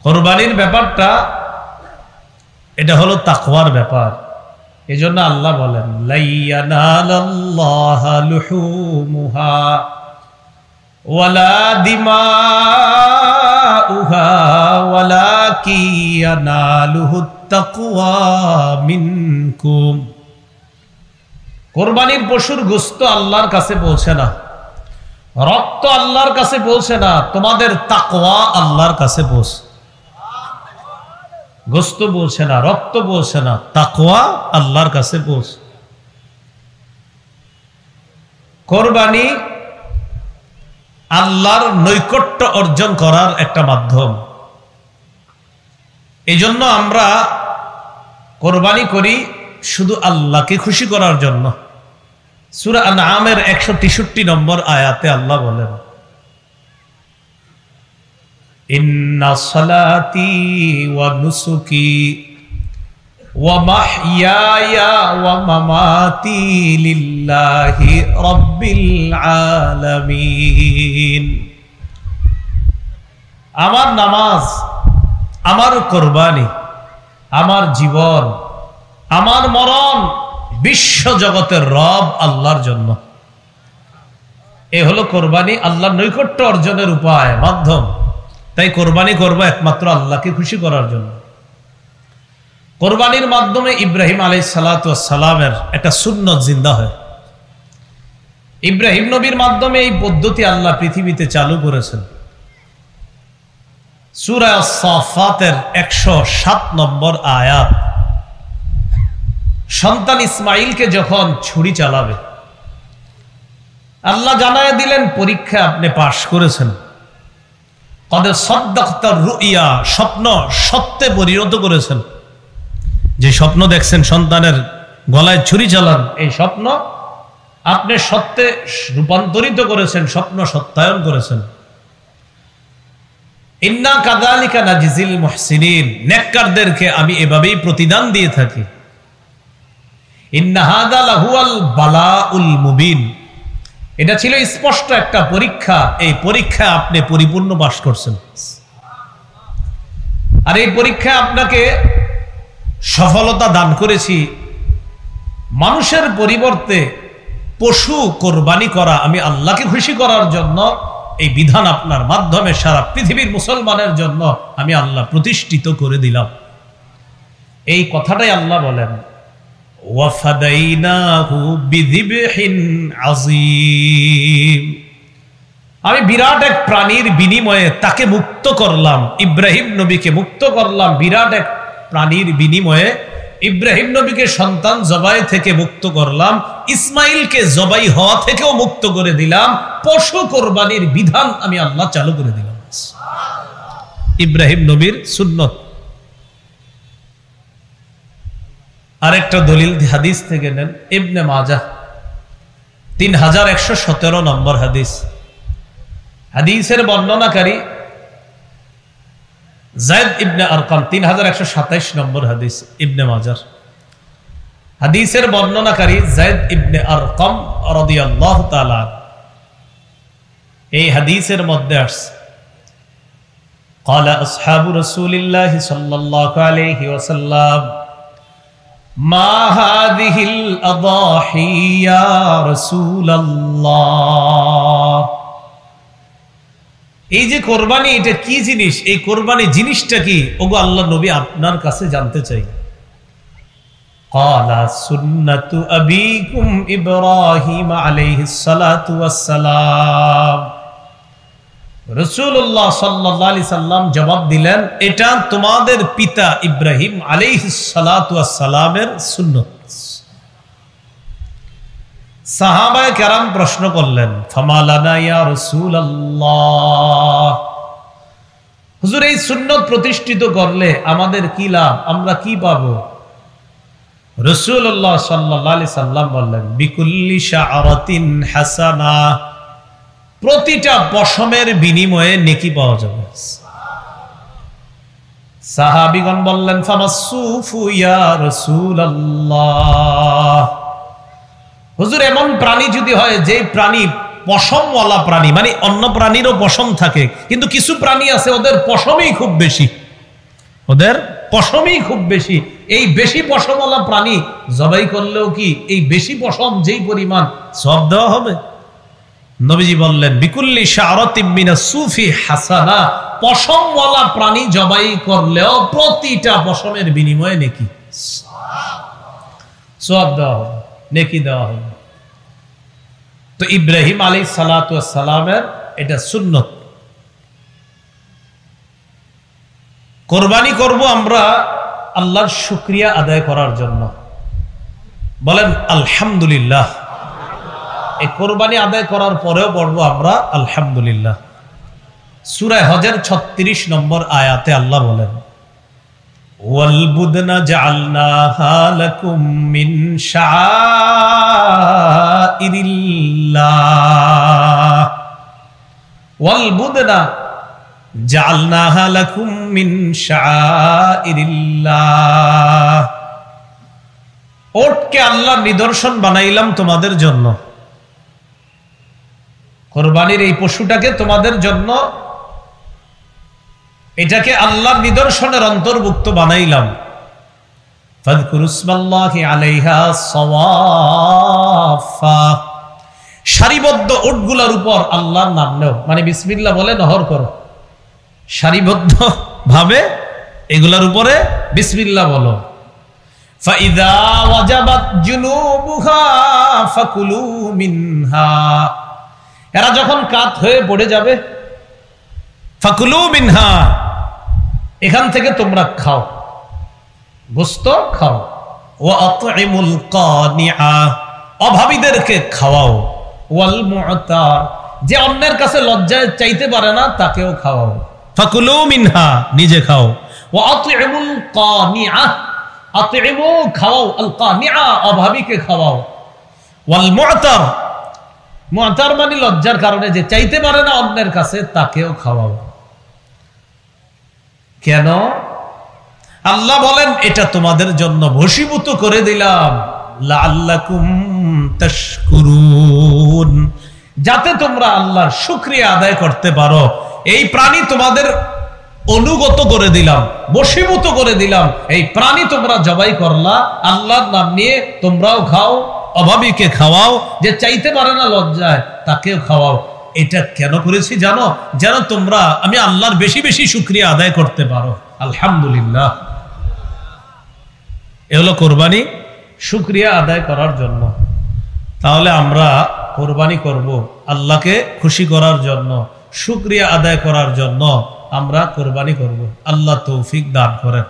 কোরবানির ব্যাপারটা এটা হলো তাকওয়ার ব্যাপার। এজন্য আল্লাহ বলেন লাইয়ানালাল্লাহা লুহুমুহা ওয়ালা দিমাউহা ওয়ালাকিন ইয়ানালুহুত তাকওয়া মিনকুম। কোরবানির পশুর গোশত আল্লাহর কাছে পৌঁছে না, রক্ত আল্লাহর কাছে পৌঁছে না, তোমাদের তাকওয়া আল্লাহর কাছে পৌঁছে। গোশত পৌঁছে না, রক্ত পৌঁছে না, তাকওয়া আল্লাহর কাছে পৌঁছে। কোরবানি আল্লাহর নৈকট্য অর্জন করার একটা মাধ্যম। এই জন্য আমরা কোরবানি করি শুধু আল্লাহকে খুশি করার জন্য। সূরা আনআমের 163 নম্বর আয়াতে আল্লাহ বলেন ইন্না সালাতি ওয়া নুসুকি ওয়া মাহইয়ায়া ওয়া মামাতি লিল্লাহি রাব্বিল আলামিন। আমার নামাজ, আমার কোরবানি, আমার জীবন, আমার মরণ বিশ্ব জগতের রব আল্লাহর জন্য। এ হলো কোরবানি, আল্লাহর নৈকট্য অর্জনের উপায়, মাধ্যম। তাই কোরবানি করব একমাত্র আল্লাহকে খুশি করার জন্য। কোরবানির মাধ্যমে ইব্রাহিম আলাইহিস সালাতু ওয়াস সালামের একটা সুন্নাত জিন্দা হয়। ইব্রাহিম নবীর মাধ্যমে এই পদ্ধতি আল্লাহ পৃথিবীতে চালু করেছেন। সূরা আস-সাফাতের 107 নম্বর আয়াত, সন্তান ইসমাইলকে যখন ছুরি চালাবে, আল্লাহ জানায় দিলেন পরীক্ষা আপনি পাশ করেছেন। কদ সাদ্দাকতা রুইয়া, স্বপ্ন সত্যে পরিণত করেছেন। যে স্বপ্ন দেখছেন সন্তানের গলায় ছুরি চালান, এই স্বপ্ন আপনি সত্যে রূপান্তরিত করেছেন, স্বপ্ন সত্যায়ন করেছেন। ইন্না কাযালিকা নাজিজিল মুহসিনিন, নেককারদেরকে আমি এভাবেই প্রতিদান দিয়ে থাকি। ইন্না হাযা লাহুয়াল বালাউল মুবিন, এটা ছিল স্পষ্ট একটা পরীক্ষা। এই পরীক্ষা আপনি পরিপূর্ণ পাশ করছেন। আর এই পরীক্ষায় আপনাকে সফলতা দান করেছি। মানুষের পরিবর্তে পশু কোরবানি করা আমি আল্লাহকে খুশি করার জন্য এই বিধান আপনার মাধ্যমে সারা পৃথিবীর মুসলমানের জন্য আমি আল্লাহ প্রতিষ্ঠিত করে দিলাম। এই কথাটাই আল্লাহ বলেন ওয়াফাদাইনাহু বিযিবহিন আযীম, আমি বিরাট এক প্রাণীর বিনিময়ে তাকে মুক্ত করলাম। ইব্রাহিম নবীকে মুক্ত করলাম বিরাট এক প্রাণীর বিনিময়ে। ইব্রাহিম নবীকে সন্তান জবাই থেকে মুক্ত করলাম, ইসমাইলকে জবাই হওয়া থেকেও মুক্ত করে দিলাম। পশু কোরবানির বিধান আমি আল্লাহ চালু করে দিলাম। ইব্রাহিম নবীর সুন্নত। আরেকটা দলিল হাদিস থেকে নেন, ইবনে মাজাহ 3117 নম্বর হাদিস। হাদিসের বর্ণনাকারী যায়েদ ইবনে আরকাম, 3127 নম্বর হাদিস ইবনে মাজাহ। হাদিসের বর্ণনাকারী যায়েদ ইবনে আরকাম রাদিয়াল্লাহু তাআলা। এই হাদিসের মধ্যে আসছে ক্বালা আসহাবু রাসূলিল্লাহি সাল্লাল্লাহু আলাইহি ওয়াসাল্লাম মা হাযিহিল আদাহি ইয়া রাসূলুল্লাহ। এই যে কোরবানি, এটা কি জিনিস? এই কোরবানি জিনিসটা কি? ওগো আল্লাহর নবী, আপনার কাছে জানতে চাই। ক্বালা সুন্নাতু আবিকুম ইব্রাহিম আলাইহিস সালাতু ওয়াস সালাম। রাসূলুল্লাহ সাল্লাল্লাহু আলাইহি সাল্লাম জবাব দিলেন, এটা তোমাদের পিতা ইব্রাহিম আলাইহিস সালাতু ওয়াস সালামের সুন্নাত। সাহাবায়ে কেরাম প্রশ্ন করলেন, ফামা লানা ইয়া রাসূলুল্লাহ, হুজুর এই সুন্নাত প্রতিষ্ঠিত করলে আমাদের কি লাভ, আমরা কি পাবো? রাসূলুল্লাহ সাল্লাল্লাহু আলাইহি সাল্লাম বললেন, বিকুল্লি শাআরাতিন হাসানা, প্রতিটা পশমের বিনিময়ে নেকি পাওয়া যাবে। সাহাবীগণ বললেন, ফামাসসুফু ইয়া রাসূলুল্লাহ, হুজুর এমন প্রাণী যদি হয় যে প্রাণী পশমওয়ালা প্রাণী, মানে অন্য প্রাণীরও পশম থাকে, কিন্তু কিছু প্রাণী আছে ওদের পশমই খুব বেশি, ওদের পশমই খুব বেশি। এই বেশি পশমওয়ালা প্রাণী জবাই করলেও কি এই বেশি পশম যেই পরিমাণ সওয়াব দেওয়া হবে? নবীজি বললেন বিকুল্লি শাআরাতিন মিনাস সুফি হাসানা, পশমওয়ালা প্রাণী জবাই করলেও প্রতিটা পশমের বিনিময়ে নেকি, সওয়াব দেওয়া হবে, নেকি দেওয়া হবে। তো ইব্রাহিম আলাইহিস সালাতু ওয়াস সালামের এটা সুন্নত। কোরবানি করব আমরা আল্লাহর শুকরিয়া আদায় করার জন্য। বলেন আলহামদুলিল্লাহ। এই কোরবানি আদায় করার পরেও পড়বো আমরা আলহামদুলিল্লাহ। সূরা হজের 36 নম্বর আয়াতে আল্লাহ বলেন ওয়াল বুদনা জাআলনাহা লাকুম মিন শাআইরিল্লাহ, ওয়াল বুদনা জাআলনাহা লাকুম মিন শাআইরিল্লাহ, ওটকে আল্লাহর নিদর্শন বানাইলাম তোমাদের জন্য। কোরবানির এই পশুটাকে তোমাদের জন্য, এটাকে আল্লাহর নিদর্শনের অন্তর্ভুক্ত বানাইলাম। ফাযকুরু ইসমাল্লাহি আলাইহা সাওয়াফা, সারিবদ্ধ উটগুলোর উপর আল্লাহর নাম নাও, মানে বিসমিল্লাহ বলে নহর করো। সারিবদ্ধ ভাবে এগুলার উপরে বিসমিল্লাহ বলো। ফাইযা ওয়াজাবাত জুনুবুহা ফাকুলু মিনহা, এরা যখন কাত হয়ে পড়ে যাবে, ফাকুলু মিনহা, এখান থেকে তোমরা খাও, গোশত খাও। ওয়া আতইমুল কানিআ, অভাবীদেরকে খাওয়াও। ওয়াল মু'তার, যে অন্যের কাছে লজ্জায় চাইতে পারে না তাকেও খাওয়াও। ফাকুলু মিনহা, নিজে খাও। ওয়া আতইমুল কানিআ, আতইমু খাওয়াও, আল কানিআ অভাবীকে খাওয়াও। ওয়াল মু'তার, মু'তার মানে লজ্জার কারণে যে চাইতে পারে না অন্যের কাছে তাকেও খাওয়াও। কেন? আল্লাহ বলেন এটা তোমাদের জন্য বশীভূত করে দিলাম, লাআল্লাকুম তাশকুরুন, যাতে তোমরা আল্লাহর শুকরিয়া আদায় করতে পারো। এই প্রাণী তোমাদের অনুগত করে দিলাম, বশীভূত করে দিলাম। এই প্রাণী তোমরা জবাই করলা, আল্লাহর নাম নিয়ে তোমরাও খাও, অভাবীকে খাওয়াও, যে চাইতে পারে না লজ্জায় তাকেও খাওয়াও। এটা কেন করেছি জানো? যেন তোমরা আমি আল্লাহর বেশি বেশি শুকরিয়া আদায় করতে পারো। আলহামদুলিল্লাহ, এ হলো কোরবানি, শুকরিয়া আদায় করার জন্য। তাহলে আমরা কোরবানি করব আল্লাহকে খুশি করার জন্য, শুকরিয়া আদায় করার জন্য আমরা কোরবানি করব। আল্লাহ তৌফিক দান করেন।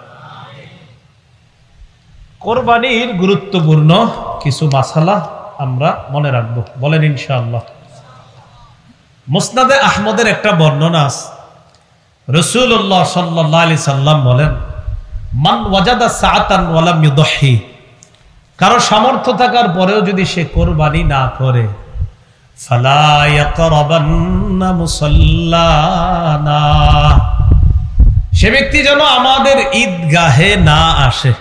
কোরবানির গুরুত্বপূর্ণ কিছু মাসালা আমরা মনে রাখবো, বলেন ইনশাআল্লাহ। মুসনাদে আহমদের একটা বর্ণনা আছে, রাসূলুল্লাহ সাল্লাল্লাহু আলাইহি সাল্লাম বলেন মান ওয়াজাদা সাআতান ওয়া লাম ইউদহি, কারো সামর্থ্য থাকার পরেও যদি সে কোরবানি না করে, ফালা ইয়াকরাবান্না মুসাল্লানা, সে ব্যক্তি যেন আমাদের ঈদগাহে না আসে।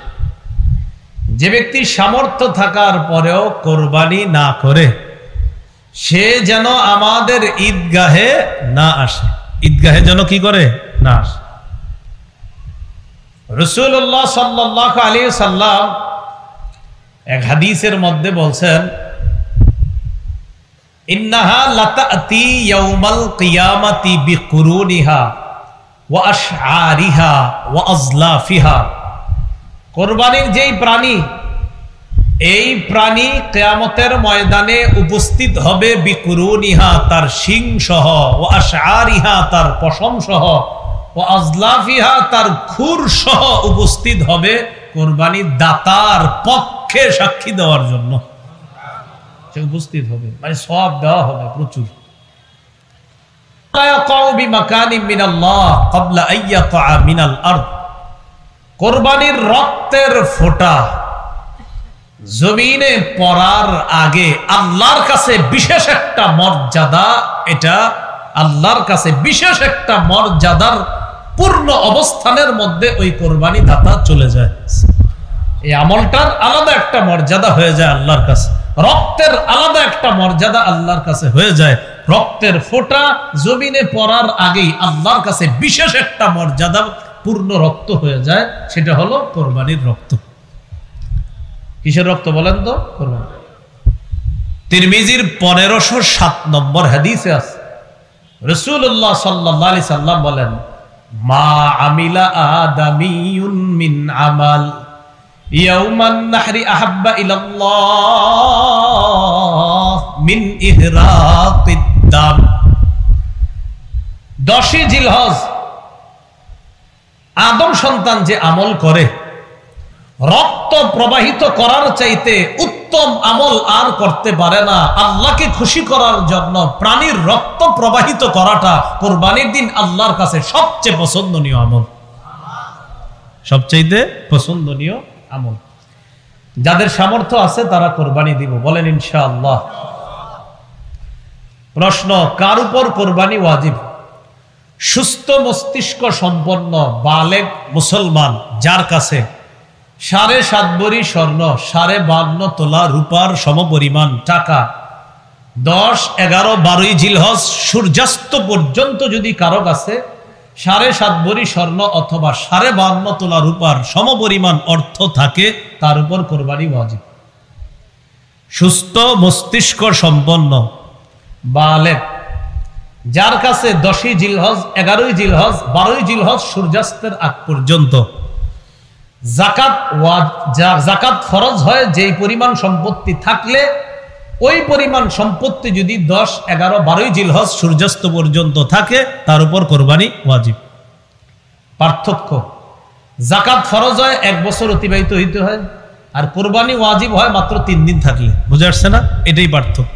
যে ব্যক্তি সামর্থ্য থাকার পরেও কোরবানি না করে, সে যেন আমাদের ঈদগাহে না আসে। ঈদগাহে যেন কি করে? না আসে। রাসূলুল্লাহ সাল্লাল্লাহু আলাইহি সাল্লাম এক হাদিসের মধ্যে বলছেন ইন্নাহা লাতাতি ইয়াউমাল কিয়ামাতি বিকুরুনিহা ওয়া আশআরিহা ওয়া আজলাফিহা, কোরবানির যেই প্রাণী, এই প্রাণী কিয়ামতের ময়দানে উপস্থিত হবে বিকুরুনিহা, তার শিং সহ, ও আশআরিহা, তার পশম সহ, ও আজলাফিহা, তার খুর সহ উপস্থিত হবে কোরবানির দাতার পক্ষে সাক্ষী দেওয়ার জন্য। সে উপস্থিত হবে, মানে সওয়াব দেওয়া হবে প্রচুর। কোরবানির রক্তের ফোঁটা জমিনে পড়ার আগে আল্লাহর কাছে বিশেষ একটা মর্যাদা, এটা আল্লাহর কাছে বিশেষ একটা মর্যাদার পূর্ণ অবস্থানের মধ্যে ওই কোরবানি দাতা চলে যায়। এই আমলটার আলাদা একটা মর্যাদা হয়ে যায় আল্লাহর কাছে, রক্তের আলাদা একটা মর্যাদা আল্লাহর কাছে হয়ে যায়। রক্তের ফোঁটা জমিনে পড়ার আগেই আল্লাহর কাছে বিশেষ একটা মর্যাদা পূর্ণ রক্ত হয়ে যায়, সেটা হলো কোরবানির রক্ত। কিসের রক্ত বলেন তো? কোরবানি। তিরমিজির 1507 নম্বর হাদিসে আছে, রাসূলুল্লাহ সাল্লাল্লাহু আলাইহি সাল্লাম বলেন, মা আমিলা আদামিয়ুন মিন আমাল ইয়াউমান নাহরি আহাব্বা ইলাল্লাহ মিন ইহরাকিদ দাম। 10 জিলহজ আদম সন্তান যে আমল করে, রক্ত প্রবাহিত করার চাইতে উত্তম আমল আর করতে পারে না। আল্লাহকে খুশি করার জন্য প্রাণীর রক্ত প্রবাহিত করাটা কোরবানির দিন আল্লাহর কাছে সবচেয়ে পছন্দনীয় আমল, সবচেয়ে পছন্দনীয় আমল। যাদের সামর্থ্য আছে তারা কোরবানি দিব, বলেন ইনশাআল্লাহ। প্রশ্ন, কার উপর কোরবানি ওয়াজিব? সুস্থ মস্তিষ্ক সম্পন্ন বালেগ মুসলমান যার কাছে 7.5 ভরি স্বর্ণ, 52 তোলা রূপার সমপরিমাণ টাকা 10, 11, 12 জিলহজ সূর্যাস্ত পর্যন্ত যদি কারো কাছে 7.5 ভরি স্বর্ণ অথবা 52 তোলা রূপার সমপরিমাণ অর্থ থাকে, তার উপর কোরবানি ওয়াজিব। সুস্থ মস্তিষ্ক সম্পন্ন বালেগ যার কাছে 10 জিলহজ, 11 জিলহজ, 12 জিলহজ সূর্যাস্তের আগ পর্যন্ত জাকাত ফরজ হয়, যেই পরিমাণ সম্পত্তি থাকলে ওই পরিমাণ সম্পত্তি যদি 10, 11, 12 জিলহজ সূর্যাস্ত পর্যন্ত থাকে, তার উপর কোরবানি ওয়াজিব। পার্থক্য, জাকাত ফরজ হয় 1 বছর অতিবাহিত হইতে হয়, আর কোরবানি ওয়াজিব হয় মাত্র 3 দিন থাকলে। বুঝে আসছে না? এটাই পার্থক্য।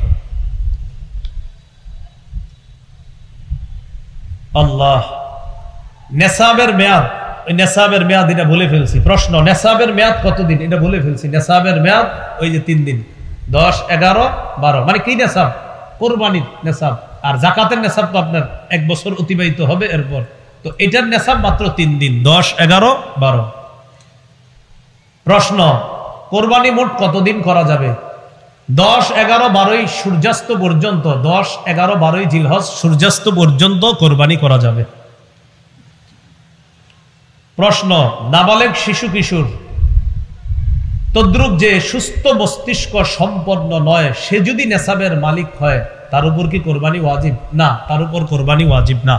আল্লাহ, নেসাবের মেয়াদ, নেসাবের মেয়াদ এটা বলে ফেলছি। প্রশ্ন, নেসাবের মেয়াদ কতদিন? এটা বলে ফেলছি। নেসাবের মেয়াদ ওই যে 3 দিন, 10, 11, 12। মানে কি নেসাব? কোরবানির নেসাব। আর জাকাতের নেসাব তো আপনার 1 বছর অতিবাহিত হবে এরপর। তো এটার নেসাব মাত্র 3 দিন, 10, 11, 12। প্রশ্ন, কোরবানি মোট কতদিন করা যাবে? 10, 11, 12 সূর্যাস্ত পর্যন্ত, 10, 11, 12 জিলহজ সূর্যাস্ত পর্যন্ত কোরবানি করা যাবে। প্রশ্ন, নাবালেগ শিশু কিশোর তদ্রুপ যে সুস্থ মস্তিষ্ক সম্পন্ন নয়, সে যদি নেসাবের মালিক হয়, তার উপর কি কোরবানি ওয়াজিব? না, তার উপর কোরবানি ওয়াজিব না।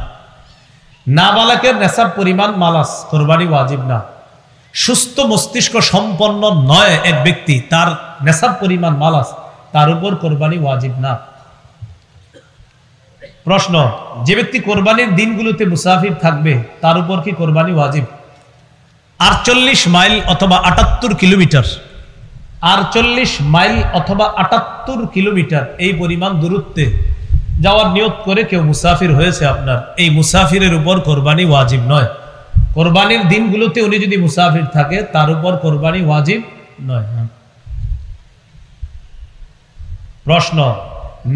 নাবালেগের নেসাব পরিমাণ মালাস, কোরবানি ওয়াজিব না। সুস্থ মস্তিষ্ক সম্পন্ন নয় এক ব্যক্তি, তার নেসাব পরিমাণ মালাস, তার উপর কোরবানি ওয়াজিব না। প্রশ্ন, যে ব্যক্তি কোরবানির দিনগুলোতে মুসাফির থাকবে, তার উপর কি কোরবানি ওয়াজিব? 48 মাইল অথবা 78 কিলোমিটার, 48 মাইল অথবা 78 কিলোমিটার এই পরিমাণ দূরত্বে যাওয়ার নিয়ত করে কেউ মুসাফির হয়েছে আপনার, এই মুসাফিরের উপর কোরবানি ওয়াজিব নয়। কোরবানির দিনগুলোতে উনি যদি মুসাফির থাকে, তার উপর কোরবানি ওয়াজিব নয়। প্রশ্ন,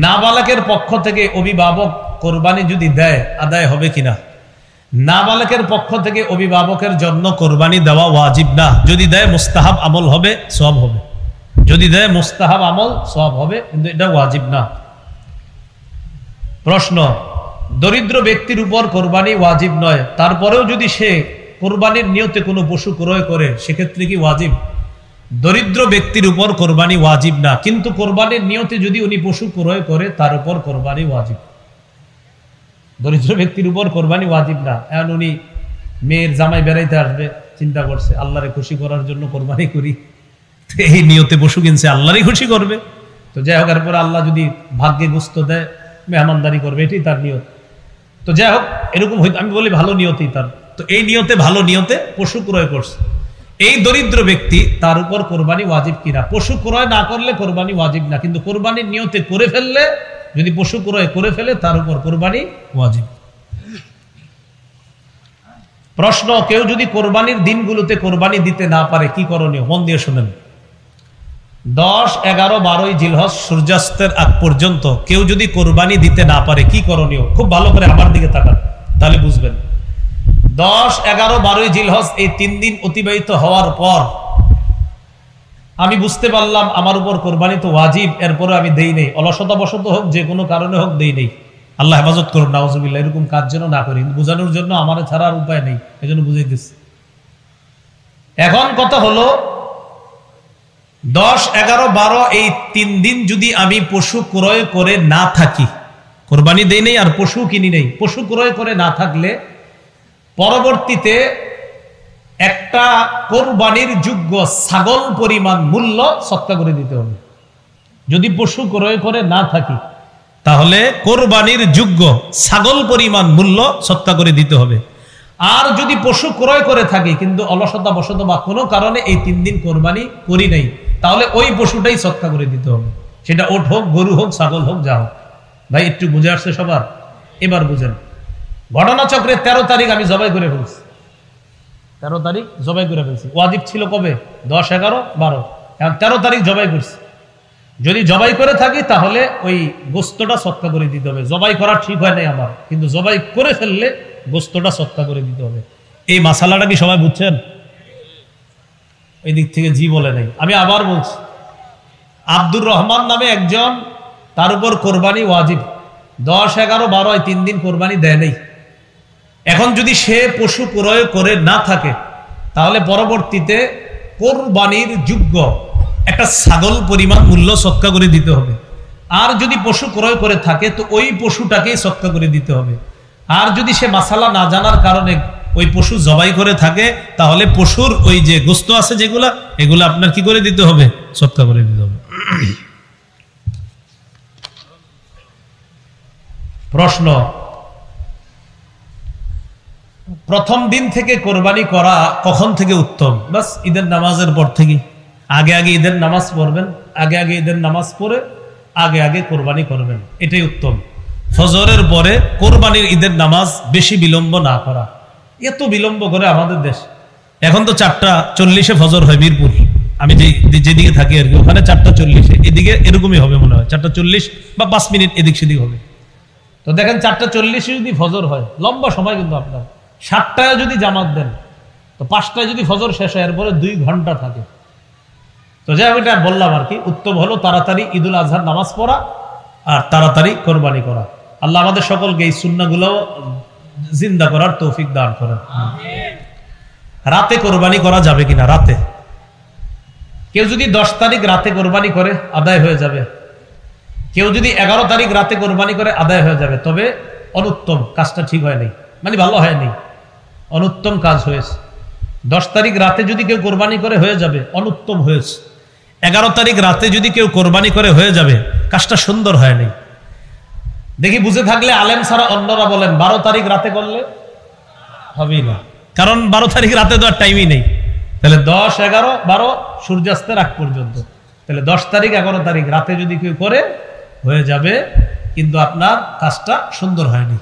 নাবালকের পক্ষ থেকে অভিভাবক কোরবানি যদি দেয়, আদায় হবে কিনা? নাবালকের পক্ষ থেকে অভিভাবকের জন্য কোরবানি দেওয়া ওয়াজিব না। যদি দেয় মুস্তাহাব আমল হবে, সওয়াব হবে। যদি দেয় মুস্তাহাব আমল, সওয়াব হবে, কিন্তু এটা ওয়াজিব না। প্রশ্ন, দরিদ্র ব্যক্তির উপর কোরবানি ওয়াজিব নয়, তারপরেও যদি সে কোরবানির নিয়তে কোনো পশু ক্রয় করে, সেক্ষেত্রে কি ওয়াজিব? দরিদ্র ব্যক্তির উপর কোরবানি ওয়াজিব না, কিন্তু কোরবানির নিয়তে যদি উনি পশু ক্রয় করে, তার উপর কোরবানি ওয়াজিব। দরিদ্র ব্যক্তির উপর কোরবানি ওয়াজিব না। এখন উনি মেয়ের জামাই বেড়াইতে আসবে, চিন্তা করছে আল্লাহরে খুশি করার জন্য কোরবানি করি, এই নিয়তে পশু কিনছে, আল্লাহরই খুশি করবে। তো যাই হোক, এরপরে আল্লাহ যদি ভাগ্যে গুস্ত দেয়, মেহমানদারি করবে, এটাই তার নিয়ত। তো যাই হোক, এরকম হয়তো আমি বলি ভালো নিয়তেই তার। তো এই নিয়তে, ভালো নিয়তে পশু ক্রয় করছে, এই দরিদ্র ব্যক্তি, তার উপর কোরবানি ওয়াজিব কিনা? পশু ক্রয় না করলে কোরবানি ওয়াজিব না, কিন্তু কোরবানির নিয়তে করে ফেললে, যদি পশু ক্রয় করে ফেলে, তার উপর কোরবানি ওয়াজিব। প্রশ্ন, কেউ যদি কোরবানির দিনগুলোতে কোরবানি দিতে না পারে, কি করণীয়? মন দিয়ে শুনেন। 10, 11, 12 জিলহজ সূর্যাস্তের আগ পর্যন্ত কেউ যদি কোরবানি দিতে না পারে, কি করণীয়? খুব ভালো করে আমার দিকে তাকান, তাহলে বুঝবেন। 10, 11, 12 জিলহজ এই 3 দিন অতিবাহিত হওয়ার পর আমি বুঝতে পারলাম আমার উপর কোরবানি তো ওয়াজিব, এরপরে আমি দেই নেই, অলসতা বশত হোক, যে কোনো কারণে হোক দেই নেই। আল্লাহ হেফাজত করুন, নাউজুবিল্লাহ, এরকম কাজ যেন না করি। বোঝানোর জন্য আমার ছাড়া আর উপায় নেই, এই জন্য বুঝিয়ে দিচ্ছি। এখন কথা হলো 10, 11, 12 এই 3 দিন যদি আমি পশু ক্রয় করে না থাকি, কোরবানি দেই নেই আর পশু কিনি নেই, পশু ক্রয় করে না থাকলে পরবর্তীতে একটা কোরবানির যোগ্য ছাগল পরিমাণ মূল্য সদকা করে দিতে হবে। যদি পশু ক্রয় করে না থাকি তাহলে কোরবানির যোগ্য ছাগল পরিমাণ মূল্য সদকা করে দিতে হবে। আর যদি পশু ক্রয় করে থাকি কিন্তু অলসতা বশত বা কোনো কারণে এই 3 দিন কোরবানি করি নাই, তাহলে ওই পশুটাই সদকা করে দিতে হবে। সেটা ওট হোক, গরু হোক, ছাগল হোক, যা হোক। ভাই একটু বুঝে আসছে সবার? এবার বুঝেন। ঘটনাচক্রে 13 তারিখ আমি জবাই করে ফেলছি, 13 তারিখ জবাই করে ফেলছি। ওয়াজিব ছিল কবে? 10, 11, 12, এখন 13 তারিখ জবাই করছি। যদি জবাই করে থাকি তাহলে ওই গোস্তটা সদকা করে দিতে হবে। জবাই করা ঠিক হয় নাই আমার, কিন্তু জবাই করে ফেললে গোস্তটা সদকা করে দিতে হবে। এই মাসালাটা কি সবাই বুঝছেন? এই দিক থেকে জি বলে নাই। আমি আবার বলছি, আব্দুর রহমান নামে একজন, তার উপর কোরবানি ওয়াজিব, 10, 11, 12 এই 3 দিন কোরবানি দেয় নেই। এখন যদি সে পশু ক্রয় করে না থাকে তাহলে পরবর্তীতে কোরবানির যোগ্য একটা ছাগল পরিমাণ মূল্য সদকা করে দিতে হবে। আর যদি পশু ক্রয় করে থাকে তো ওই পশুটাকেই সদকা করে দিতে হবে। আর যদি সে মাসালা না জানার কারণে ওই পশু জবাই করে থাকে তাহলে পশুর ওই যে গোস্ত আছে যেগুলা, এগুলা আপনার কি করে দিতে হবে? সদকা করে দিতে হবে। প্রশ্ন, প্রথম দিন থেকে কোরবানি করা কখন থেকে উত্তম? বাস ঈদের নামাজের পর থেকে। আগে আগে ঈদের নামাজ পড়বেন, আগে আগে ঈদের নামাজ পড়ে আগে আগে কোরবানি করবেন, এটাই উত্তম। ফজরের পরে কোরবানির ঈদের নামাজ বেশি বিলম্ব না করা। এত বিলম্ব করে আমাদের দেশ। এখন তো 4:40 ফজর হয় মিরপুর, আমি যেদিকে থাকি আর কি, ওখানে 4:40, এদিকে এরকমই হবে মনে হয়, 4:40 বা 5 মিনিট এদিক সেদিক হবে। তো দেখেন 4:40 যদি ফজর হয়, লম্বা সময় কিন্তু আপনার। 7টায় যদি জামাত দেন তো 5টায় যদি ফজর শেষ হয়, এরপরে 2 ঘন্টা থাকে। তো যাই হোক, এটা বললাম আর কি, উত্তম হলো তাড়াতাড়ি ঈদুল আজহার নামাজ পড়া আর তাড়াতাড়ি কোরবানি করা। আল্লাহ আমাদের সকলকে এই সুন্নাহগুলো জিন্দা করার তৌফিক দান করেন। রাতে কোরবানি করা যাবে কিনা? রাতে কেউ যদি 10 তারিখ রাতে কোরবানি করে আদায় হয়ে যাবে, কেউ যদি 11 তারিখ রাতে কোরবানি করে আদায় হয়ে যাবে। তবে অনুত্তম, কাজটা ঠিক হয় নাই, মানে ভালো হয়নি, অনুত্তম কাজ হয়েছে। 10 তারিখ রাতে যদি কেউ কোরবানি করে হয়ে যাবে, অনুত্তম হয়েছে। 11 তারিখ রাতে যদি কেউ কোরবানি করে হয়ে যাবে, কাজটা সুন্দর হয়নি। দেখি বুঝে থাকলে আলেম ছাড়া অন্যরা বলেন 12 তারিখ রাতে করলে হবেই না, কারণ 12 তারিখ রাতে তো আর টাইমই নেই। তাহলে 10, 11, 12 সূর্যাস্তের আগ পর্যন্ত। তাহলে 10 তারিখ 11 তারিখ রাতে যদি কেউ করে হয়ে যাবে, কিন্তু আপনার কাজটা সুন্দর হয়নি।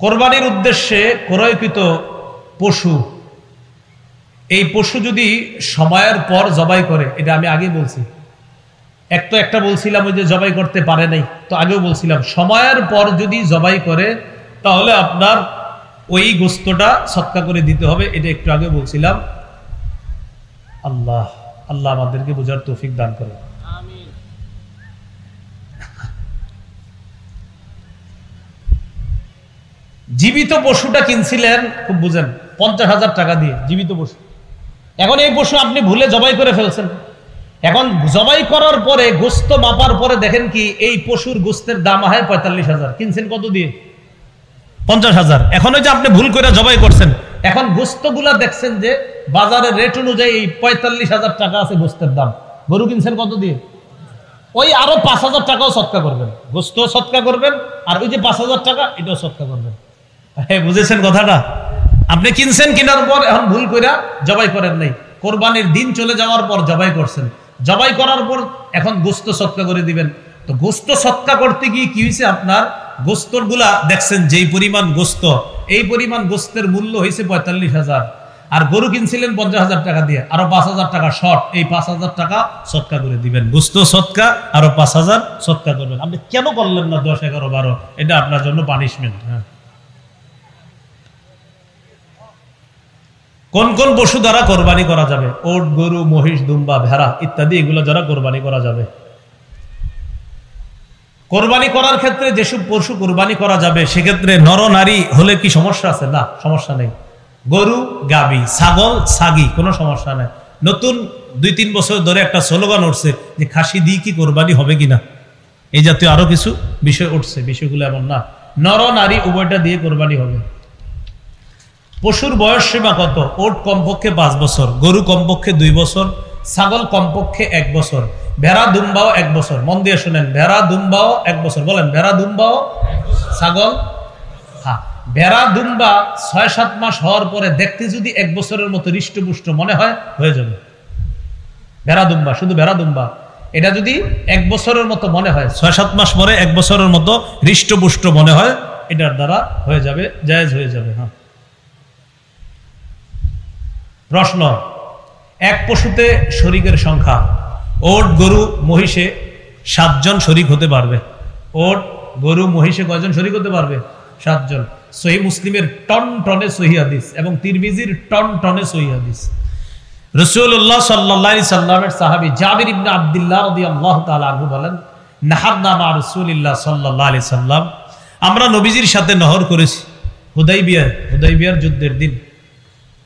কোরবানির উদ্দেশ্যে ক্রয়কৃত পশু, এই পশু যদি সময়ের পর জবাই করে, এটা আমি আগে বলছি, একটা বলছিলাম ওই যে জবাই করতে পারে নাই, তো আগেও বলছিলাম সময়ের পর যদি জবাই করে তাহলে আপনার ওই গোস্তটা সদকা করে দিতে হবে, এটা একটু আগে বলছিলাম। আল্লাহ আল্লাহ আমাদেরকে বোঝার তৌফিক দান করে। জীবিত পশুটা কিনছিলেন, খুব বুঝেন, 50,000 টাকা দিয়ে জীবিত পশু। এখন এই পশু আপনি ভুলে জবাই করে ফেলছেন। এখন জবাই করার পরে গোস্ত মাপার পরে দেখেন কি এই পশুর গোস্তের দাম হয় 45,000, কিনছেন কত দিয়ে? 50,000। এখন ওই যে আপনি ভুল করে জবাই করছেন, এখন গোস্তগুলা দেখছেন যে বাজারের রেট অনুযায়ী 45,000 টাকা আছে গোস্তের দাম। গরু কিনছেন কত দিয়ে? ওই আরো 5,000 টাকাও সদকা করবেন, গোস্ত সদকা করবেন, আর ওই যে 5,000 টাকা এটাও সদকা করবেন। বুঝেছেন কথাটা? আপনি কিনছেন, কেনার পর এখন ভুল করে জবাই করেন নাই, কোরবানির দিন চলে যাওয়ার পর জবাই করছেন, জবাই করার পর এখন গোস্ত সদকা করে দিবেন। তো গোস্ত সদকা করতে গিয়ে কি হয়েছে, আপনার গোস্তর গুলা দেখছেন যেই পরিমাণ গোস্ত, এই পরিমাণ গোস্তের মূল্য হয়েছে 45,000, আর গরু কিনছিলেন 50,000 টাকা দিয়ে, আরো 5,000 টাকা শর্ট, এই 5,000 টাকা সদকা করে দিবেন। গোস্ত সদকা, আরো 5,000 সদকা করবেন। আপনি কেন করলেন না 10, 11, 12? এটা আপনার জন্য পানিশমেন্ট। হ্যাঁ, কোন কোন পশু দ্বারা কোরবানি করা যাবে? ওট, গরু, মহিষ, দুম্বা, ভেড়া ইত্যাদি, এগুলো দ্বারা কোরবানি করা যাবে। কোরবানি করার ক্ষেত্রে যেসব পশু কোরবানি করা যাবে সেক্ষেত্রে নর নারী হলে কি সমস্যা আছে? না, সমস্যা নেই। গরু, গাবি, ছাগল, ছাগি, কোনো সমস্যা নেই। নতুন 2-3 বছর ধরে একটা স্লোগান উঠছে যে খাসি দিয়ে কি কোরবানি হবে কিনা, এই জাতীয় আরো কিছু বিষয় উঠছে। বিষয়গুলো এমন না, নর নারী উভয়টা দিয়ে কোরবানি হবে। পশুর বয়স সীমা কত? ওট কমপক্ষে 5 বছর, গরু কমপক্ষে 2 বছর, ছাগল কমপক্ষে 1 বছর, ভেড়া দুম্বাও 1 বছর। মন দিয়ে শুনেন, ভেড়া দুম্বাও 1 বছর। বলেন, ভেড়া দুম্বাও। ছাগল, হ্যাঁ, ভেড়া দুম্বা 6-7 মাস হওয়ার পরে দেখতে যদি 1 বছরের মতো হৃষ্টপুষ্ট মনে হয়, হয়ে যাবে। ভেড়া দুম্বা, শুধু ভেড়া দুম্বা, এটা যদি 1 বছরের মতো মনে হয়, 6-7 মাস পরে 1 বছরের মতো হৃষ্টপুষ্ট মনে হয়, এটার দ্বারা হয়ে যাবে, জায়েজ হয়ে যাবে। হ্যাঁ। প্রশ্ন, এক পশুতে শরীকের সংখ্যা? ওট, গরু, মহিষে 7 জন শরীক হতে পারবে। ওট, গরু, মহিষে কয়জন শরীক হতে পারবে? 7 জন। সহিহ মুসলিমের টন টনে সহিহ হাদিস এবং তিরমিজির টন টনে সহিহ হাদিস। রাসূলুল্লাহ সাল্লাল্লাহু আলাইহি সাল্লামের সাহাবী জাবির ইবনে আব্দুল্লাহ রাদিয়াল্লাহু তাআলা আনহু বলেন, নাহারনা মা রাসূলিল্লাহ সাল্লাল্লাহু আলাইহি সাল্লাম, আমরা নবীজির সাথে নহর করেছি হুদাইবিয়ার যুদ্ধের দিন।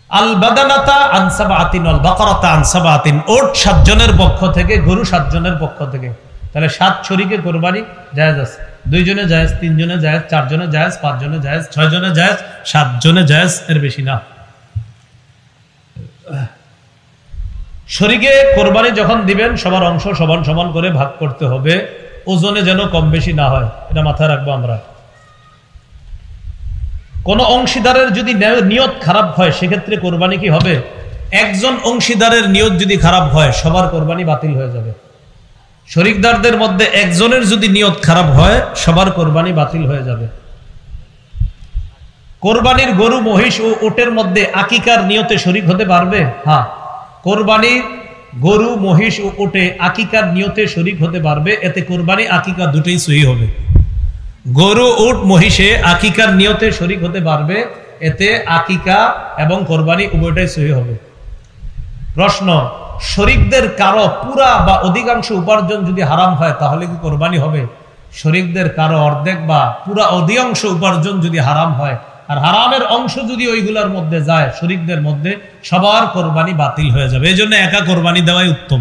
আল বাদানাতা আন সাবআতিন ওয়াল বাকারাতা আন সাবআতিন, ওট 7 জনের পক্ষ থেকে, গরু 7 জনের পক্ষ থেকে। তাহলে 7 শরীকে কুরবানি জায়েজ আছে। 2 জনে জায়েজ, 3 জনে জায়েজ, 4 জনে জায়েজ, 5 জনে জায়েজ, 6 জনে জায়েজ, 7 জনে জায়েজ, এর বেশি না। শরীকে কোরবানি যখন দিবেন সবার অংশ সমান সমান করে ভাগ করতে হবে, ওজনে যেন কম বেশি না হয়, এটা মাথায় রাখবো আমরা। কোন অংশীদারের যদি নিয়ত খারাপ হয় সেক্ষেত্রে কোরবানি কি হবে? একজন অংশীদারের নিয়ত যদি খারাপ হয় সবার কোরবানি বাতিল হয়ে যাবে। শরীকদারদের মধ্যে একজনের যদি নিয়ত খারাপ হয় সবার কোরবানি বাতিল হয়ে যাবে। কোরবানির গরু, মহিষ ও ওটের মধ্যে আকিকার নিয়তে শরীক হতে পারবে? হ্যাঁ, কোরবানির গরু, মহিষ ও ওটে আকিকার নিয়তে শরীক হতে পারবে। এতে কোরবানি, আকিকা দুটোই সহি হবে। গরু, উট, মহিষে আকিকার নিয়তে শরীক হতে পারবে, এতে আকিকা এবং কোরবানি উভয়টাই সহি হবে। প্রশ্ন, শরীকদের কারো পুরা বা অধিকাংশ উপার্জন যদি হারাম হয় তাহলে কি কোরবানি হবে? শরীকদের কারো অর্ধেক বা পুরা অধিকাংশ উপার্জন যদি হারাম হয় আর হারামের অংশ যদি ওইগুলোর মধ্যে যায়, শরীকদের মধ্যে, সবার কোরবানি বাতিল হয়ে যাবে। এই জন্য একা কোরবানি দেওয়াই উত্তম।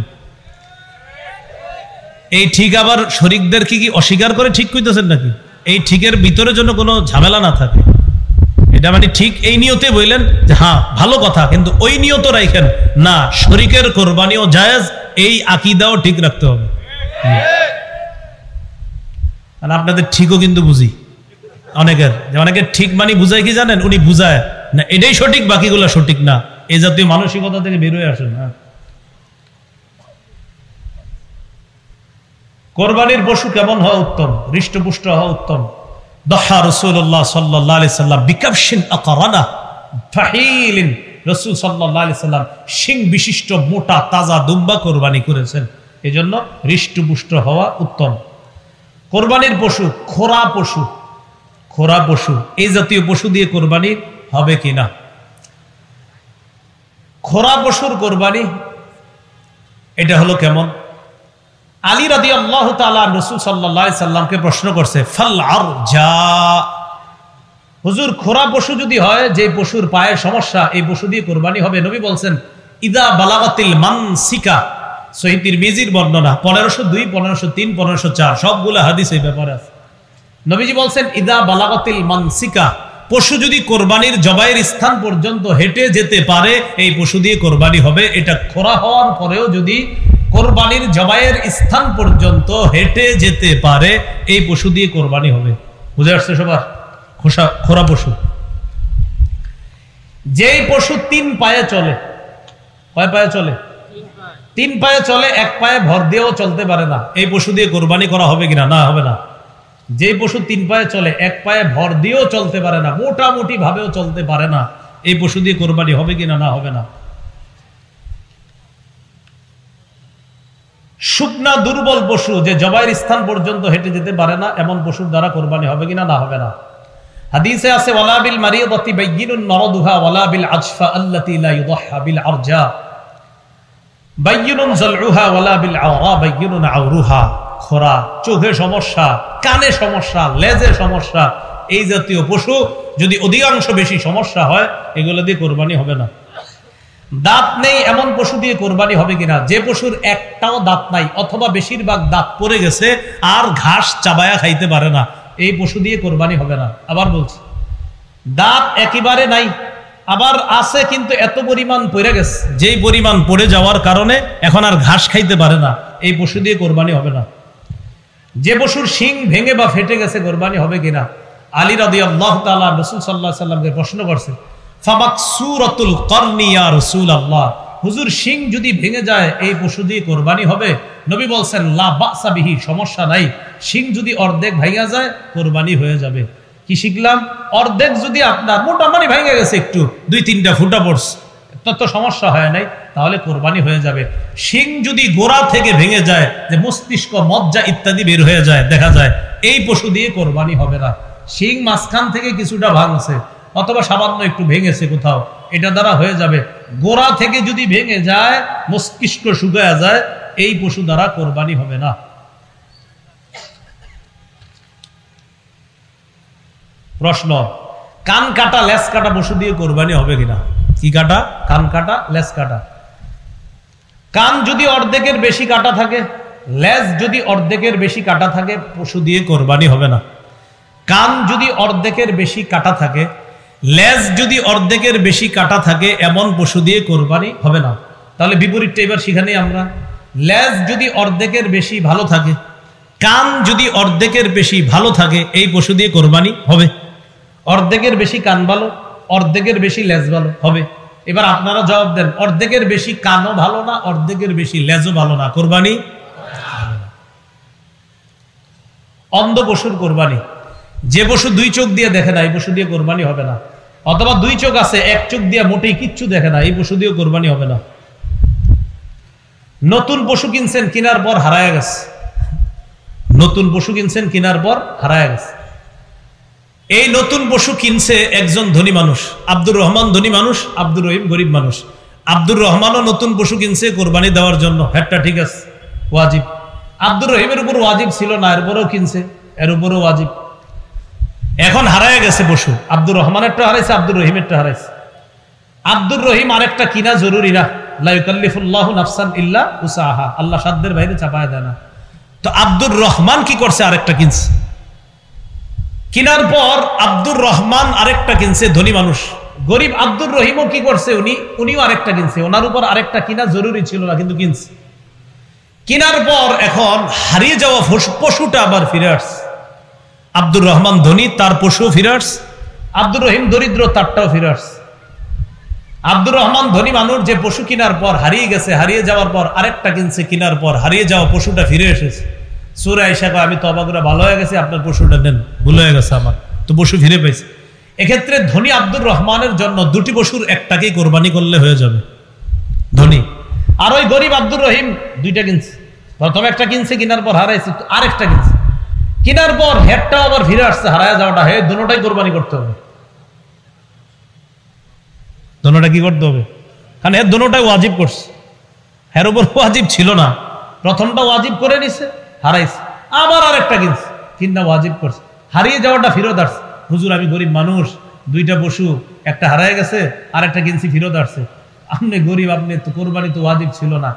এই ঠিক আবার শরীকদের কি অস্বীকার করে ঠিক কইতেছেন নাকি? এই ঠিকের ভিতরে যেন কোনো ঝামেলা না থাকে, এটা মানে ঠিক এই নিয়তে বললেন যে হ্যাঁ ভালো কথা, কিন্তু ওই নিয়ত রাখেন না শরীকের কোরবানিও জায়েজ, এই আকীদাও ঠিক রাখতে হবে। আর আপনাদের ঠিকও কিন্তু বুঝি অনেকের ঠিক মানে বুঝায় কি জানেন? উনি বুঝায় না এটাই সঠিক, বাকিগুলো সঠিক না, এই জাতীয় মানসিকতা থেকে বের হয়ে আসেন। হ্যাঁ, কোরবানির পশু কেমন হওয়া উত্তম? হৃষ্টপুষ্ট হওয়া উত্তম। দহা রাসূলুল্লাহ সাল্লাল্লাহু আলাইহি সাল্লাম বিকাবশিন আকরানা ফাহিলিন, রাসূল সাল্লাল্লাহু আলাইহি সাল্লাম শিং বিশিষ্ট মোটা তাজা দুম্বা কোরবানি করেছেন, এজন্য হৃষ্টপুষ্ট হওয়া উত্তম। কোরবানির পশু খোরা পশু, এই জাতীয় পশু দিয়ে কোরবানি হবে কিনা? খোরা পশুর কোরবানি এটা হলো কেমন? আলী রাদিয়াল্লাহু তাআলা রাসূল সাল্লাল্লাহু আলাইহি সাল্লামকে প্রশ্ন করছে, ফাল আরজা, হুজুর খোরা পশু যদি হয়, যে পশুর পায়ে সমস্যা, এই পশু দিয়ে কোরবানি হবে? নবী বলছেন, ইদা বালাগাতিল মানসিকা, সহিহ তিরমিজির বর্ণনা 1502, 1503, 1504 সবগুলো হাদিস এই ব্যাপারে আছে। নবীজি বলছেন, ইদা বালাগাতিল মানসিকা, পশু যদি কোরবানির জবাইয়ের স্থান পর্যন্ত হেঁটে যেতে পারে এই পশু দিয়ে কোরবানি হবে। এটা খোরা হওয়ার পরেও যদি কোরবানির জবাইয়ের স্থান পর্যন্ত হেঁটে যেতে পারে এই পশু দিয়ে কোরবানি হবে। বুঝে আসছে সবার? খোরা পশু, যেই পশু 3 পায়ে চলে, কয় পায়ে চলে? 3 পায়ে চলে, 1 পায়ে ভর দিয়েও চলতে পারে না, এই পশু দিয়ে কোরবানি করা হবে কিনা? না, হবে না। যে পশু 3 পায়ে চলে, 1 পায়ে ভর দিয়েও চলতে পারে না, মোটামুটি ভাবেও চলতে পারে না, এই পশু দিয়ে কোরবানি হবে কিনা? না, হবে না। শুকনা দুর্বল পশু, যে জবাইয়ের স্থান পর্যন্ত হেঁটে যেতে পারে না, এমন পশুর দ্বারা কোরবানি হবে কিনা? না, হবে না। হাদিসে আছে, ওয়ালা বিল মারিয়াতি বাইয়িনুন মারাদুহা ওয়ালা বিল আজফা আল্লাতী লা ইউদাহহা বিল আরজা বাইয়িনুন যালউহা ওয়ালা বিল আওরা বাইয়িনুন আওরুহা। খরা, চোখে সমস্যা, কানে সমস্যা, লেজে সমস্যা, এই জাতীয় পশু যদি অধিকাংশ বেশি সমস্যা হয়, এগুলো দিয়ে কোরবানি হবে না। দাঁত নেই এমন পশু দিয়ে কোরবানি হবে কিনা? যে পশুর একটাও দাঁত নাই অথবা বেশিরভাগ দাঁত পড়ে গেছে আর ঘাস চাবায়া খাইতে পারে না, এই পশু দিয়ে কোরবানি হবে না। আবার বলছি, দাঁত একেবারে নাই, আবার আছে কিন্তু এত পরিমাণ পড়ে গেছে, যেই পরিমাণ পড়ে যাওয়ার কারণে এখন আর ঘাস খাইতে পারে না, এই পশু দিয়ে কোরবানি হবে না। যে পশুর শিং ভেঙে বা ফেটে গেছে, কোরবানি হবে কিনা? আলী রাদিয়াল্লাহু তাআলা রাসূল সাল্লাল্লাহু আলাইহি সাল্লামকে প্রশ্ন করছে, ফামাকসুরাতুল করনি ইয়া রাসূলুল্লাহ, হুজুর শিং যদি ভেঙে যায় এই পশু দিয়ে কোরবানি হবে? নবী বলছেন, লা বাসা বিহি, সমস্যা নাই, শিং যদি অর্ধেক ভেঙে যায় কোরবানি হয়ে যাবে। কি শিখলাম? অর্ধেক যদি আপনার মোটামুটি ভেঙে গেছে, একটু 2-3টা ফুটা পড়ছে, তত সমস্যা হয় নাই, তাহলে কোরবানি হয়ে যাবে। শিং যদি গোড়া থেকে ভেঙে যায়, যে মস্তিষ্ক, মজ্জা ইত্যাদি বের হয়ে যায়, দেখা যায়, এই পশু দিয়ে কোরবানি হবে না। শিং মাঝখান থেকে কিছুটা ভাঙছে অথবা সামান্য একটু ভেঙেছে কোথাও, এটা দ্বারা হয়ে যাবে। গোড়া থেকে যদি ভেঙে যায়, মস্তিষ্ক শুকায়া যায়, এই পশু দ্বারা কোরবানি হবে না। প্রশ্ন, কান কাটা লেজ কাটা পশু দিয়ে কোরবানি হবে কিনা? কি কাটা? কান কাটা, লেজ কাটা। কান যদি অর্ধেকের বেশি কাটা থাকে, লেজ যদি অর্ধেকের বেশি কাটা থাকে, পশু দিয়ে কোরবানি হবে না। কান যদি অর্ধেকের বেশি কাটা থাকে, লেজ যদি অর্ধেকের বেশি কাটা থাকে, এমন পশু দিয়ে কোরবানি হবে না। তাহলে বিপরীতটা এবার শিখানি আমরা। লেজ যদি অর্ধেকের বেশি ভালো থাকে, কান যদি অর্ধেকের বেশি ভালো থাকে, এই পশু দিয়ে কোরবানি হবে। অর্ধেকের বেশি কান ভালো, অর্ধেকের বেশি লেজ ভালো হবে। এবার আপনারা জবাব দেন, অর্ধেকের বেশি কানও ভালো না, অর্ধেকের বেশি লেজও ভালো না, কোরবানি? অন্ধ পশুর কোরবানি, যে পশু 2 চোখ দিয়ে দেখে না, এই পশু দিয়ে কোরবানি হবে না। অথবা 2 চোখ আছে, 1 চোখ দিয়ে মোটেই কিচ্ছু দেখে না, এই পশু দিয়ে কোরবানি হবে না। নতুন পশু কিনছেন, কেনার পর হারায় গেছে, নতুন পশু কিনছেন, কেনার পর হারায় গেছে। এই নতুন পশু কিনছে একজন ধনী মানুষ, আব্দুর রহমান ধনী মানুষ, আব্দুর রহিম গরিব মানুষ। আব্দুর রহমানও নতুন পশু কিনছে কোরবানি দেওয়ার জন্য, হ্যাঁ ঠিক আছে, ওয়াজিব। আব্দুর রহিমের উপর ওয়াজিব ছিল না, এরপরেও কিনছে, এর উপরও ওয়াজিব। এখন হারায় গেছে পশু, আব্দুর রহমানেরটা হারাইছে, আব্দুর রহিমেরটা হারাইছে। আব্দুর রহিম আরেকটা কিনা জরুরি না, লা ইউকাল্লিফুল্লাহু নাফসান ইল্লা উসাহা, আল্লাহ সাধ্যের বাইরে চাপায় দেয় না। তো আব্দুর রহমান কি করছে? আরেকটা কিনছে। কিনার পর আব্দুর রহমান আরেকটা কিনছে, ধনী মানুষ। গরিব আব্দুর রহিমও কি করছে? উনিও আরেকটা কিনছে, ওনার উপর আরেকটা কিনা জরুরি ছিল না, কিন্তু কিনছে। কিনার পর এখন হারিয়ে যাওয়া পশুটা আবার ফিরে আসছে। আব্দুর রহমান ধনী, তার পশু ফিরে আসছে। আব্দুর রহিম দরিদ্র, তারটাও ফিরে আসছে। আব্দুর রহমান ধনী মানুষ, যে পশু কিনার পর হারিয়ে গেছে, হারিয়ে যাওয়ার পর আরেকটা কিনছে, কিনার পর হারিয়ে যাওয়া পশুটা ফিরে এসেছে। সূরা আয়েশা কয়, আমি তওবা করে ভালো হয়ে গেছি, আপনার পশুটা নেন, ভুল হয়ে গেছে আমার, তো পশু ফিরে পেয়েছে। এক্ষেত্রে ধনী আব্দুর রহমানের জন্য 2টি পশুর একটাকেই কোরবানি করলে হয়ে যাবে, ধনী। আর ওই গরিব আব্দুর রহিম 2টা কিনছে, প্রথমে একটা কিনছে, কিনার পর হারাইছে, আরেকটা কিনছে। কিনার পর হেডটাও আবার ফিরে আসছে, হারায় যাওয়াটা, হে দুটোটাই কোরবানি করতে হবে। দুটোটা কি করতে হবে? কারণ এর দুটোটাই ওয়াজিব করছে, এর উপর ওয়াজিব ছিল না। প্রথমটা ওয়াজিব করে নিছে, হারাইছে, আবার আরেকটা কিনছে, কিনা ওয়াজিব করছে, হারিয়ে যাওয়াটা ফেরত আসছে। হুজুর আমি গরিব মানুষ, 2টা পশু, একটা হারায় গেছে, আরেকটা কিনছি, ফেরত আসছে। আপনি গরিব, আপনি তো কোরবানি তো ওয়াজিব ছিল না,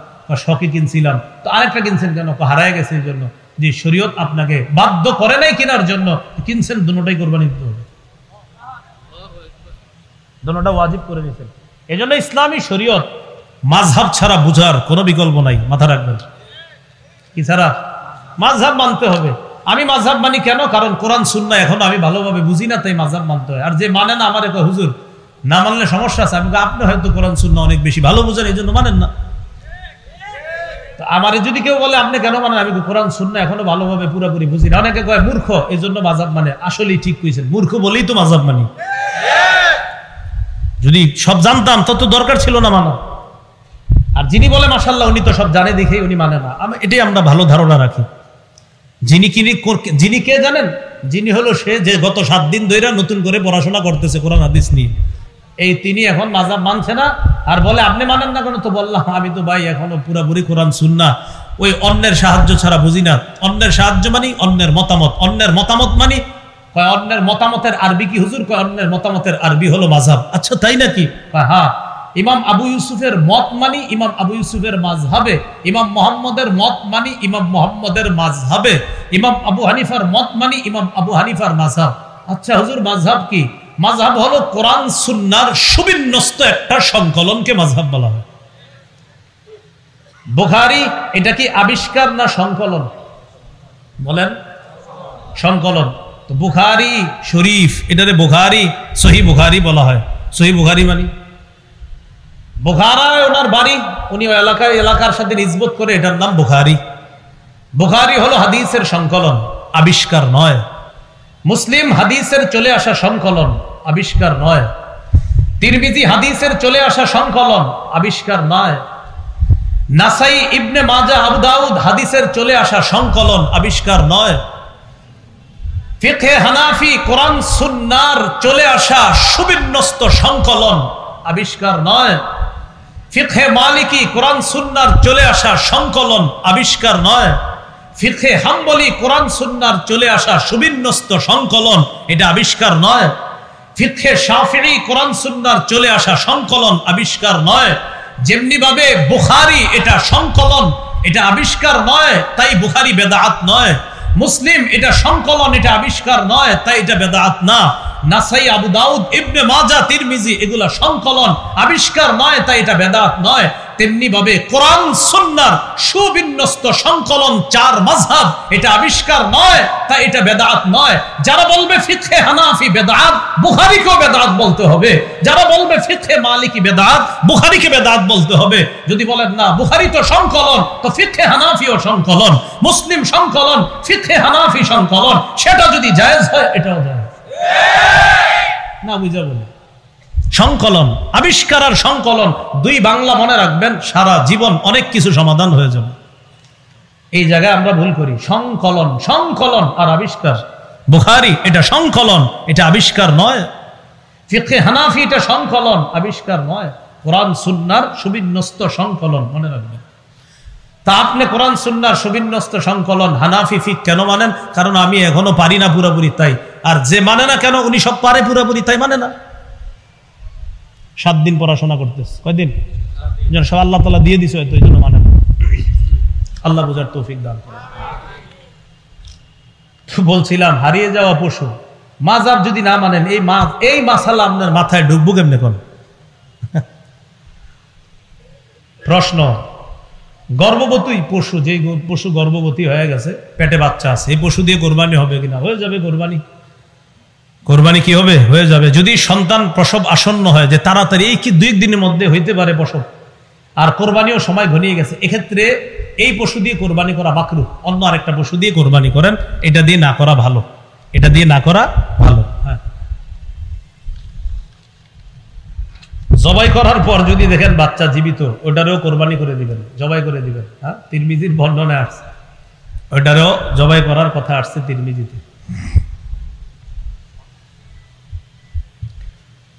শখে কিনছিলাম, তো আরেকটা কিনছেন কেন? হারায় গেছে এই জন্য। যে শরীয়ত আপনাকে বাধ্য করে নাই কেনার জন্য, কিনছেন, দুটোটাই কোরবানি দিতে হবে, দুটোটা ওয়াজিব করে নিয়েছেন। এই জন্য ইসলামী শরীয়ত মাযহাব ছাড়া বুঝার কোনো বিকল্প নাই, মাথা রাখবেন। কি ছাড়া? মাযহাব মানতে হবে। আমি মাযহাব মানি কেন? কারণ কোরআন সুন্নাহ এখন আমি ভালোভাবে বুঝি না, তাই মাযহাব মানতে হয়। আর যে মানে না, আমার কয় হুজুর না মানলে সমস্যা আছে। আমি আপনি হয়তো কোরআন সুন্নাহ অনেক বেশি ভালো বুঝেন, এই জন্য মানেন না। আমার যদি কেউ বলে আপনি কেন মানেন, আমি কোরআন সুন্নাহ এখনো ভালোভাবে পুরোপুরি বুঝি না। অনেকে কয় মূর্খ, এই জন্য মাযহাব মানে। আসলেই ঠিক কইছেন, মূর্খ বলেই তো মাযহাব মানি। যদি সব জানতাম তত দরকার ছিল না মানা। আর যিনি বলে মাশাআল্লাহ উনি তো সব জানে দেখে উনি মানে না, এটাই আমরা ভালো ধারণা রাখি। যিনি কে জানেন? যিনি হলো সে যে গত 7 দিন ধরে নতুন করে পড়াশোনা করতেছে কোরআন হাদিস নিয়ে, এই তিনি এখন মাযহাব মানছে না। আর বলে আপনি মানেন না কেন? তো বললাম আমি তো ভাই এখনো পুরোপুরি কোরআন সুন্নাহ ওই অন্যের সাহায্য ছাড়া বুঝি না। অন্যের সাহায্য মানি অন্যের মতামত, অন্যের মতামত মানি কয় অন্যের মতামতের আরবি কি হুজুর? কয় অন্যের মতামতের আরবি হলো মাযহাব। আচ্ছা তাই নাকি? কয় হ্যাঁ। ইমাম আবু ইউসুফের মত মানি ইমাম আবু ইউসুফের মাযহাবে, ইমাম মুহাম্মদের মত মানি ইমাম মুহাম্মদের মাযহাবে, ইমাম আবু হানিফার মত মানি ইমাম আবু হানিফার মাযহাব। আচ্ছা হুজুর মাযহাব কি? মাযহাব হলো কোরআন সুন্নাহর সুবিন্যস্ত একটা সংকলনকে মাযহাব বলা হয়। বুখারী এটা কি আবিষ্কার না সংকলন? বলেন সংকলন। তো বুখারী শরীফ এটারে বুখারী সহিহ বুখারী বলা হয়। সহিহ বুখারী মানে বুখারায় ওনার বাড়ি, উনি এলাকার সাথে নিসবত করে এটার নাম বুখারী। বুখারী হলো হাদিসের সংকলন, আবিষ্কার নয়। মুসলিম হাদিসের চলে আসা সংকলন, আবিষ্কার নয়। তিরমিজি হাদিসের চলে আসা সংকলন, আবিষ্কার নয়। নাসাই, ইবনে মাজাহ, আবু দাউদ হাদিসের চলে আসা সংকলন, আবিষ্কার নয়। ফিকহে হানাফি কোরআন সুন্নাহর চলে আসা সুবিন্যস্ত সংকলন, আবিষ্কার নয়। ফিকহে মালিকি কোরআন সুন্নাহর চলে আসা সংকলন, আবিষ্কার নয়। ফিকহে হাম্বলি কোরআন সুন্নাহর চলে আসা সুবিন্যস্ত সংকলন, এটা আবিষ্কার নয়। ফিকহে শাফিঈ কোরআন সুন্নাহর চলে আসা সংকলন, আবিষ্কার নয়। যেমনি ভাবে বুখারী এটা সংকলন, এটা আবিষ্কার নয়, তাই বুখারী বেদাত নয়। মুসলিম এটা সংকলন, এটা আবিষ্কার নয়, তাই এটা বেদাত না। নাসাই, আবু দাউদ, ইবনে মাজাহ, তিরমিজি এগুলা সংকলন, আবিষ্কার নয়, তাই এটা বেদাত নয়। তেমনি ভাবে কোরআন সুন্নাহর সুবিন্যস্ত সংকলন চার মাযহাব, এটা আবিষ্কার নয়, তাই এটা বেদাত নয়। যারা বলবে ফিকহে হানাফি বেদাত, বুখারীকেও বেদাত বলতে হবে। যারা বলবে ফিকহে মালিকি বেদাত, বুখারীকে বেদাত বলতে হবে। যদি বলেন না বুখারী তো সংকলন, তো ফিকহে হানাফিও সংকলন, মুসলিম সংকলন, ফিকহে হানাফি সংকলন, সেটা যদি জায়েজ হয় এটাও জায়েজ না। বুঝা বলে সংকলন, আবিষ্কার আর সংকলন দুই বাংলা মনে রাখবেন, সারা জীবন অনেক কিছু সমাধান হয়ে যাবে। এই জায়গায় আমরা ভুল করি। সংকলন, সংকলন আর আবিষ্কার। বুখারী এটা সংকলন, এটা আবিষ্কার নয়। ফিকহে হানাফি এটা সংকলন, আবিষ্কার নয়। কোরআন সুন্নাহর সুবিন্যস্ত সংকলন, মনে রাখবেন। তা আপনি কোরআন সুন্নাহর সুবিন্যস্ত সংকলন হানাফি ফিক কেন মানেন? কারণ আমি এখনো পারি না পুরোপুরি, তাই। আর যে মানে না কেন, উনি সব পারে পুরোপুরি, তাই মানে না। 7 দিন পড়াশোনা করতেছে, কয়দিন যেন সব আল্লাহ তাআলা দিয়ে দিছে, হয়তো এই জন্য মানে না। আল্লাহ বুঝার তৌফিক দান করেন। বলছিলাম হারিয়ে যাওয়া পশু মাযহাব যদি না মানেন, এই মাসালা আপনার মাথায় ঢুকবো কেমনে? কোন প্রশ্ন, গর্ভবতী পশু, যে পশু গর্ভবতী হয়ে গেছে, পেটে বাচ্চা আছে, এই পশু দিয়ে কোরবানি হবে কিনা? হয়ে যাবে কোরবানি। কোরবানি কি হবে? হয়ে যাবে। যদি সন্তান প্রসব আসন্ন হয়, যে তাড়াতাড়ি এই কি 2 দিনের মধ্যে হইতে পারে প্রসব, আর কোরবানিও সময় ঘনিয়ে গেছে, এক্ষেত্রে এই পশু দিয়ে কোরবানি করা মাকরুহ। অন্য আরেকটা পশু দিয়ে কোরবানি করেন, এটা দিয়ে না করা ভালো, এটা দিয়ে না করা ভালো। হ্যাঁ, জবাই করার পর যদি দেখেন বাচ্চা জীবিত, ওটারও কোরবানি করে দিবেন, জবাই করে দিবেন। হ্যাঁ, তিরমিজির বর্ণনা আসছে, ওটারও জবাই করার কথা আসছে তিরমিজিতে।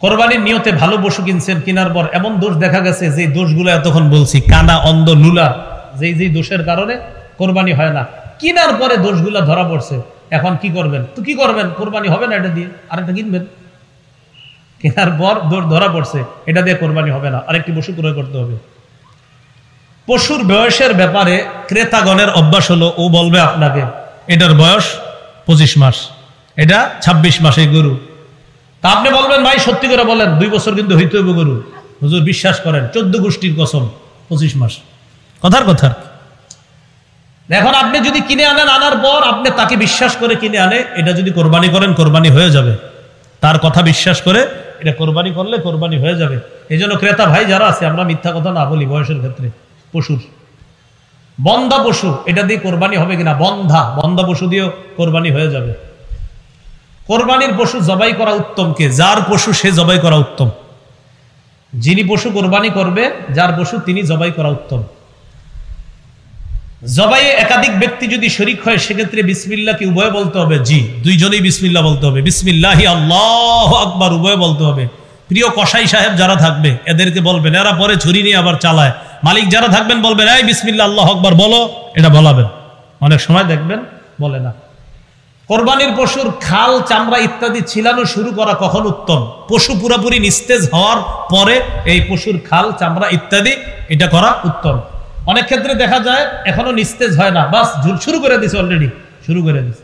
কোরবানির নিয়তে ভালো পশু কিনছেন, কেনার পর এমন দোষ দেখা গেছে, যে দোষগুলো এতক্ষণ বলছি, কানা, অন্ধ, লুলা, যেই দোষের কারণে কোরবানি হয় না, কেনার পরে দোষগুলো ধরা পড়ছে। এখন কি করবেন? তো কি করবেন? কোরবানি হবে না, এটা দিয়ে আরেকটা কিনবেন। কেনার পর দোষ ধরা পড়ছে, এটা দিয়ে কোরবানি হবে না, আরেকটি পশু ক্রয় করতে হবে। পশুর বয়সের ব্যাপারে ক্রেতাগণের অভ্যাস হলো, ও বলবে আপনাকে এটার বয়স 25 মাস, এটা 26 মাসের গরু। তা আপনি বলবেন ভাই সত্যি করে বলেন, 2 বছর কিন্তু হইতে হবে গরু। হুজুর বিশ্বাস করেন, 14 গোষ্ঠীর কসম, 25 মাস। কথার কথা। এখন আপনি যদি কিনে আনেন, আনার পর আপনি তাকে বিশ্বাস করে কিনে আনে, এটা যদি কোরবানি করেন, কোরবানি হয়ে যাবে। তার কথা বিশ্বাস করে এটা কোরবানি করলে কোরবানি হয়ে যাবে। এই জন্য ক্রেতা ভাই যারা আছে, আমরা মিথ্যা কথা না বলি বয়সের ক্ষেত্রে। পশুর বন্ধা পশু, এটা দিয়ে কোরবানি হবে কিনা? বন্ধা পশু দিয়েও কোরবানি হয়ে যাবে। কোরবানির পশু জবাই করা উত্তম কে? যার পশু সে জবাই করা উত্তম। যিনি পশু কোরবানি করবে, যার পশু তিনি জবাই করা উত্তম। জবাইয়ে একাধিক ব্যক্তি যদি শরীক হয়, সেক্ষেত্রে বিসমিল্লাহ কি উভয় বলতে হবে? জি, দুইজনেই বিসমিল্লাহ বলতে হবে। বিসমিল্লাহি আল্লাহু আকবার উভয় বলতে হবে। প্রিয় কসাই সাহেব যারা থাকবে, এদেরকে বলবেন, এরা পরে ছুরি নিয়ে আবার চালায়, মালিক যারা থাকবেন বলবেন এই বিসমিল্লাহ আল্লাহু আকবার বলো, এটা বলাবেন। অনেক সময় দেখবেন বলে না। কোরবানির পশুর খাল, চামড়া ইত্যাদি ছিলানো শুরু করা কখন উত্তম? পশু পুরাপুরি নিস্তেজ হওয়ার পরে এই পশুর খাল, চামড়া ইত্যাদি এটা করা উত্তম। অনেক ক্ষেত্রে দেখা যায় এখনো নিস্তেজ হয় না, বাস শুরু করে দিছে, অলরেডি শুরু করে দিছে।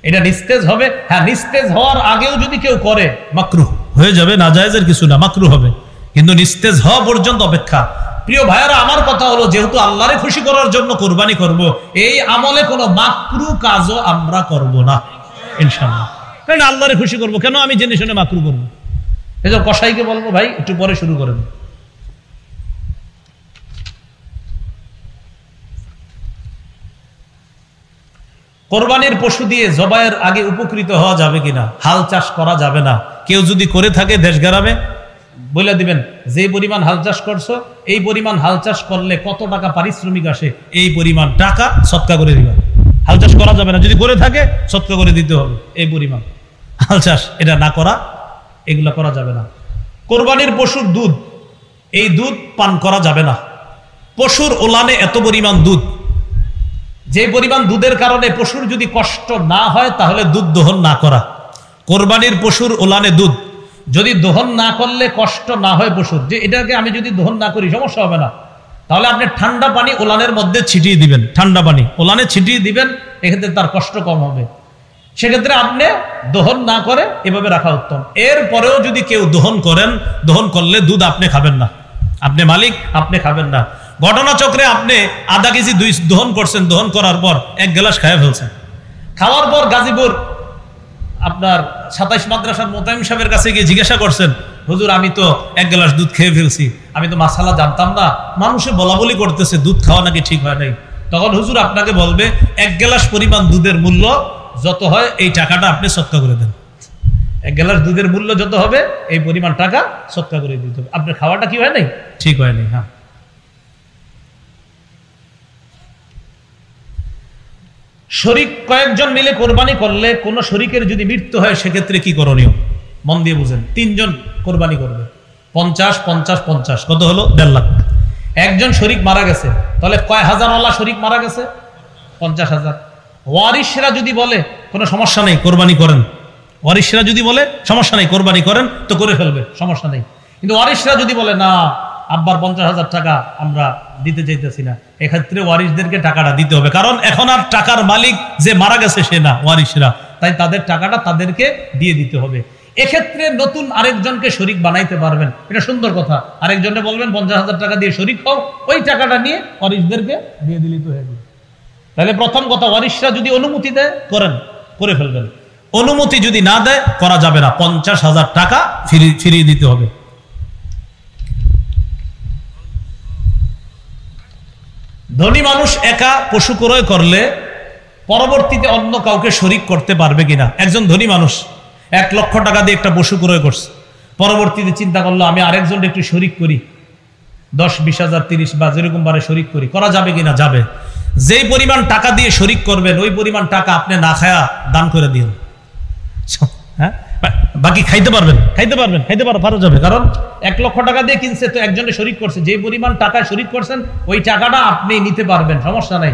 এটা নিস্তেজ হবে, হ্যাঁ নিস্তেজ হওয়ার আগেও যদি কেউ করে মাকরুহ হয়ে যাবে, নাজায়েজের কিছু না, মাকরুহ হবে, কিন্তু নিস্তেজ হওয়া পর্যন্ত অপেক্ষা। প্রিয় ভাইয়েরা, আমার কথা হলো যেহেতু আল্লাহরে খুশি করার জন্য কোরবানি করব, এই আমলে কোনো মাকরু কাজও আমরা করব না ইনশাআল্লাহ। কারণ আল্লাহরে খুশি করব, কেন আমি জেনে শুনে মাকরু করব? এই যে কসাইকে বলবো ভাই একটু পরে শুরু করেন। কোরবানির পশু দিয়ে জবাইয়ের আগে উপকৃত হওয়া যাবে কিনা? হাল চাষ করা যাবে না। কেউ যদি করে থাকে দেশ গ্রামে বলে দিবেন যে পরিমাণ হাল চাষ করছো, এই পরিমাণ হাল চাষ করলে কত টাকা পারিশ্রমিক আসে, এই পরিমাণ টাকা সৎকা করে দিবা। হাল চাষ করা যাবে না, যদি করে থাকে সৎকা করে দিতে হবে এই পরিমাণ। হাল চাষ এটা না করা, এগুলা করা যাবে না। কোরবানির পশুর দুধ, এই দুধ পান করা যাবে না। পশুর ওলানে এত পরিমাণ দুধ, যে পরিমাণ দুধের কারণে পশুর যদি কষ্ট না হয় তাহলে দুধ দহন না করা। কোরবানির পশুর ওলানে দুধ যদি দহন না করলে কষ্ট না হয় পশুর, যে এটাকে আমি যদি দহন না করি সমস্যা হবে না, তাহলে আপনি ঠান্ডা পানি ওলানের মধ্যে ছিটিয়ে দিবেন, ঠান্ডা পানি ওলানে ছিটিয়ে দিবেন, এক্ষেত্রে তার কষ্ট কম হবে। সেক্ষেত্রে আপনি দহন না করে এভাবে রাখা উত্তম। এরপরেও যদি কেউ দহন করেন, দহন করলে দুধ আপনি খাবেন না, আপনি মালিক, আপনি খাবেন না। ঘটনাচক্রে আপনি আধা কেজি দুই দহন করছেন, দহন করার পর এক গ্লাস খাইয়া ফেলছেন। খাওয়ার পর গাজীপুর আপনার 27 মাদ্রাসার মোতায়েম সাহেবের কাছে গিয়ে জিজ্ঞাসা করছেন, হুজুর আমি তো এক গ্লাস দুধ খেয়ে ফেলছি, আমি তো মাসালা জানতাম না, মানুষে বলা বলি করতেছে দুধ খাওয়া নাকি ঠিক হয় নাই। তখন হুজুর আপনাকে বলবে এক গ্লাস পরিমাণ দুধের মূল্য যত হয় এই টাকাটা আপনি সৎকা করে দেন। এক গ্লাস দুধের মূল্য যত হবে এই পরিমাণ টাকা সৎকা করে দিতে হবে। আপনার খাওয়াটা কি হয় নাই? ঠিক হয় নাই। হ্যাঁ, শরীক কয়েকজন মিলে কোরবানি করলে কোন শরীকের যদি মৃত্যু হয় সেক্ষেত্রে কি করণীয়? মন দিয়ে বুঝেন। 3 জন কোরবানি করবে, 50 50 50, কত হলো? 1.5 লাখ। একজন শরীক মারা গেছে, তাহলে কয় হাজারওয়ালা শরীক মারা গেছে? 50,000। ওয়ারিশরা যদি বলে কোনো সমস্যা নেই কোরবানি করেন, ওয়ারিশরা যদি বলে সমস্যা নেই কোরবানি করেন, তো করে ফেলবে, সমস্যা নেই। কিন্তু ওয়ারিশরা যদি বলে না আব্বার 50,000 টাকা আমরা দিতে চাইতেছি না, এক্ষেত্রে ওয়ারিশদেরকে টাকাটা দিতে হবে, কারণ এখন আর টাকার মালিক যে মারা গেছে সে না, ওয়ারিশরা, তাই তাদের টাকাটা তাদেরকে দিয়ে দিতে হবে। এক্ষেত্রে নতুন আরেকজনকে শরীক বানাইতে পারবেন, এটা সুন্দর কথা। আরেকজনকে বলবেন 50,000 টাকা দিয়ে শরীক হও, ওই টাকাটা নিয়ে ওয়ারিশদেরকে দিয়ে দিলেই তো হয়ে যাবে। তাহলে প্রথম কথা, ওয়ারিশরা যদি অনুমতি দেয় করেন, করে ফেলবেন। অনুমতি যদি না দেয় করা যাবে না, 50,000 টাকা ফিরিয়ে দিতে হবে। ধনী মানুষ একা পশু ক্রয় করলে পরবর্তীতে অন্য কাউকে শরীক করতে পারবে কিনা? একজন ধনী মানুষ 1 লক্ষ টাকা দিয়ে একটা পশু ক্রয় করছে, পরবর্তীতে চিন্তা করলো আমি আরেকজনকে একটু শরীক করি, 10, 20,000, 30 বা যেরকম বারে শরীক করি, করা যাবে কিনা? যাবে। যেই পরিমাণ টাকা দিয়ে শরীক করবেন ওই পরিমাণ টাকা আপনি না খায়া দান করে দিন। হ্যাঁ, বাকি খাইতে পারবেন, খাইতে পারা যাবে, কারণ 1 লক্ষ টাকা দিয়ে কিনছে, তো একজনে শরীক করছে, যে পরিমাণ টাকায় শরীক করছেন ওই টাকাটা আপনি নিতে পারবেন, সমস্যা নাই।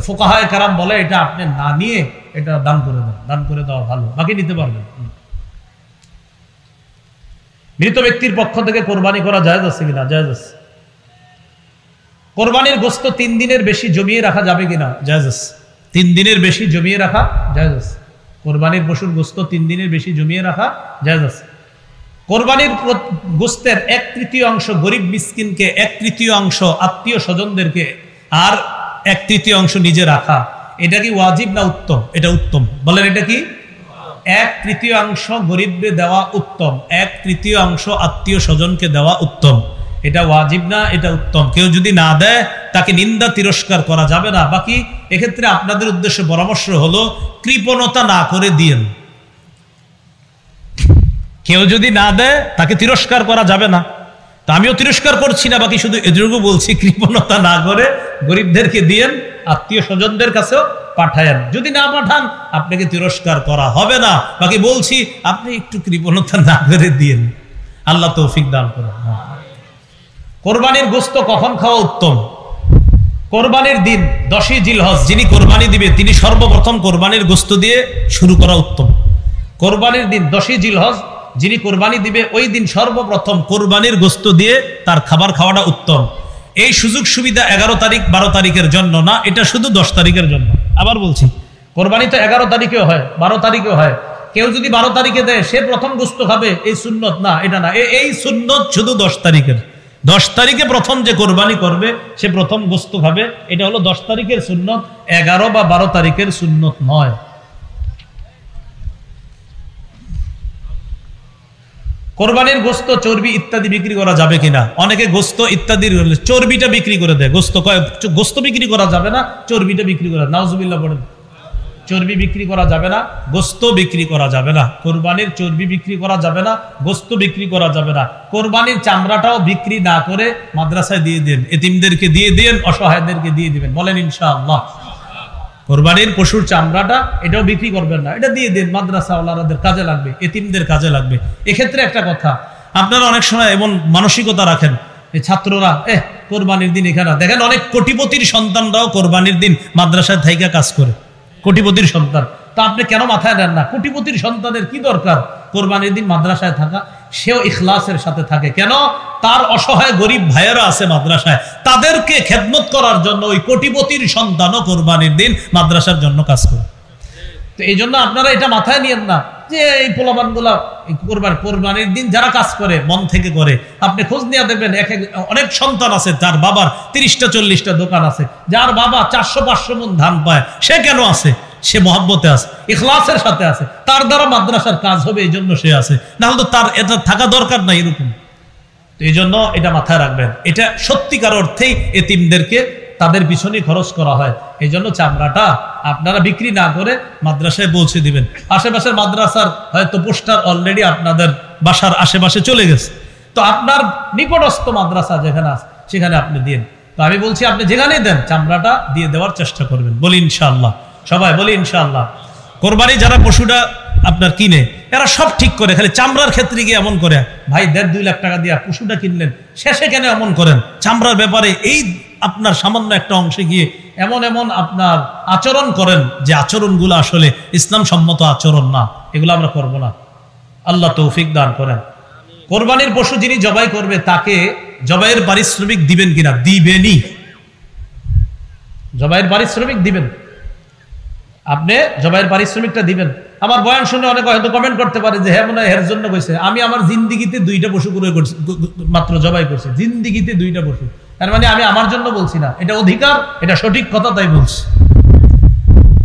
ফুকাহায়ে কেরাম বলে এটা আপনি না নিয়ে এটা দান করে দেন, দান করে দেওয়া ভালো, বাকি নিতে পারবেন। মৃত ব্যক্তির পক্ষ থেকে কোরবানি করা জায়েজ আছে কিনা? জায়েজ আছে। কোরবানির গোশত 3 দিনের বেশি জমিয়ে রাখা যাবে কিনা? জায়েজ আছে। 3 দিনের বেশি জমিয়ে রাখা জায়েজ আছে। কোরবানির পশুর গোশত 3 দিনের বেশি জমিয়ে রাখা জায়েজ আছে। কোরবানির গোশতের 1/3 অংশ গরিব মিসকিনকে, 1/3 অংশ আত্মীয় স্বজনদেরকে, আর 1/3 অংশ নিজে রাখা, এটা কি ওয়াজিব না উত্তম? এটা উত্তম। বলেন এটা কি? 1/3 অংশ গরিবকে দেওয়া উত্তম, 1/3 অংশ আত্মীয় স্বজনকে দেওয়া উত্তম। এটা ওয়াজিব না, এটা উত্তম। কেউ যদি না দেয় তাকে নিন্দা তিরস্কার করা যাবে না। বাকি এক্ষেত্রে আপনাদের উদ্দেশ্যে পরামর্শ হলো কৃপণতা না করে দিয়েন। কেউ যদি না দেয় তাকে তিরস্কার করা যাবে না, তা আমিও তিরস্কার করছি না, বাকি শুধু এটুকু বলছি কৃপণতা না করে গরিবদেরকে দিয়েন, আত্মীয় স্বজনদের কাছেও পাঠায়েন। যদি না পাঠান আপনাকে তিরস্কার করা হবে না, বাকি বলছি আপনি একটু কৃপণতা না করে দিয়েন। আল্লাহ তৌফিক দান করেন। কোরবানির গোশত কখন খাওয়া উত্তম? কোরবানির দিন 10ই জিলহজ যিনি কোরবানি দিবে তিনি সর্বপ্রথম কোরবানির গোশত দিয়ে শুরু করা উত্তম। কোরবানির দিন 10ই জিলহজ যিনি কোরবানি দিবে ওই দিন সর্বপ্রথম কোরবানির গোশত দিয়ে তার খাবার খাওয়াটা উত্তম। এই সুযোগ সুবিধা 11 তারিখ 12 তারিখের জন্য না, এটা শুধু 10 তারিখের জন্য। আবার বলছি, কোরবানি তো 11 তারিখেও হয়, 12 তারিখেও হয়। কেউ যদি 12 তারিখে দেয় সে প্রথম গোশত খাবে, এই সুন্নত না, এটা না। এই সুন্নত শুধু 10 তারিখের। 10 তারিখে প্রথম যে কোরবানি করবে সে প্রথম গোশত খাবে, এটা হলো 10 তারিখের সুন্নত, 11 বা 12 তারিখের সুন্নত নয়। কোরবানির গোশত চর্বি ইত্যাদি বিক্রি করা যাবে কিনা? অনেকে গোশত ইত্যাদি চর্বিটা বিক্রি করে দেয়। গোশত বিক্রি করা যাবে না, চর্বিটা বিক্রি করা। নাউজুবিল্লাহ পড়েন। চর্বি বিক্রি করা যাবে না, গোশত বিক্রি করা যাবে না। কোরবানির চর্বি বিক্রি করা যাবে না, গোশত বিক্রি করা যাবে না। কোরবানির চামড়াটাও বিক্রি না করে মাদ্রাসায় দিয়ে দেন, এতিমদেরকে দিয়ে দেন, অসহায়দেরকে দিয়ে দিবেন। বলেন ইনশাআল্লাহ। কোরবানির পশুর চামড়াটা এটাও বিক্রি করবেন না, এটা দিয়ে দেন, মাদ্রাসাওয়ালাদের কাজে লাগবে, এতিমদের কাজে লাগবে। এক্ষেত্রে একটা কথা, আপনারা অনেক সময় এমন মানসিকতা রাখেন, এই ছাত্ররা কোরবানির দিন এখানে দেখেন, অনেক কোটিপতির সন্তানরাও কোরবানির দিন মাদ্রাসায় থাইকা কাজ করে, কোটিপতির সন্তান। তা আপনি কেন মাথায় নেন না? কোটিপতির সন্তানের কি দরকার কোরবানির দিন মাদ্রাসায় থাকা? সেও ইখলাসের সাথে থাকে। কেন? তার অসহায় গরিব ভাইয়েরা আছে মাদ্রাসায়, তাদেরকে খেদমত করার জন্য ওই কোটিপতির সন্তানও কোরবানির দিন মাদ্রাসার জন্য কাজ করে। তো এই জন্য আপনারা এটা মাথায় নিয়েন না যে এই পোলাপানগুলা কোরবানির দিন যারা কাজ করে মন থেকে করে। আপনি খোঁজ নিয়ে দেখবেন, অনেক সন্তান আছে যার বাবার 30টা 40টা দোকান আছে, যার বাবা 400-500 মণ ধান পায়। সে কেন আছে? সে মহব্বতে আছে, ইখলাসের সাথে আছে, তার দ্বারা মাদ্রাসার কাজ হবে, এই জন্য সে আছে। না হলে তো তার এটা থাকা দরকার নাই এরকম। তো এই জন্য এটা মাথায় রাখবেন, এটা সত্যিকার অর্থেই এতিমদেরকে তাদের পিছনে খরচ করা হয়। এই জন্য চামড়াটা আপনারা বিক্রি না করে মাদ্রাসায় পৌঁছে দিবেন। আশেপাশের মাদ্রাসার হয়তো পোস্টার অলরেডি আপনাদের বাসার আশেপাশে চলে গেছে, তো আপনার নিকটস্থ মাদ্রাসা যেখানে আছে সেখানে আপনি দিন। তো আমি বলছি, আপনি যেখানেই দেন চামড়াটা দিয়ে দেওয়ার চেষ্টা করবেন। বলি ইনশাআল্লাহ, সবাই বলি ইনশাআল্লাহ। কোরবানি যারা পশুটা আপনার কিনে, এরা সব ঠিক করে, খালি চামড়ার ক্ষেত্রে গিয়ে এমন করে, ভাই 1.5-2 লাখ টাকা দিয়ে পশুটা কিনলেন, শেষে কেন এমন করেন? চামড়ার ব্যাপারে এই আপনার সামান্য একটা অংশে গিয়ে এমন এমন আপনার আচরণ করেন যে আচরণগুলো আসলে ইসলাম সম্মত আচরণ না। এগুলো আমরা করব না, আল্লাহ তৌফিক দান করেন। কোরবানির পশু যিনি জবাই করবে তাকে জবাইয়ের পারিশ্রমিক দিবেন কিনা? দিবেনই, জবাইয়ের পারিশ্রমিক দিবেন। আপনি জবাইয়ের পারিশ্রমিকটা দিবেন। আমার বয়ান শুনে অনেকে হয়তো কমেন্ট করতে পারে যে হ্যাঁ মনে হয় এর জন্য কইছে। আমি আমার জিন্দিগিতে 2টা পশু ক্রয় করছি, মাত্র জবাই করছি, জিন্দিগিতে 2টা পশু। তার মানে আমি আমার জন্য বলছি না, এটা অধিকার, এটা সঠিক কথা, তাই বলছি।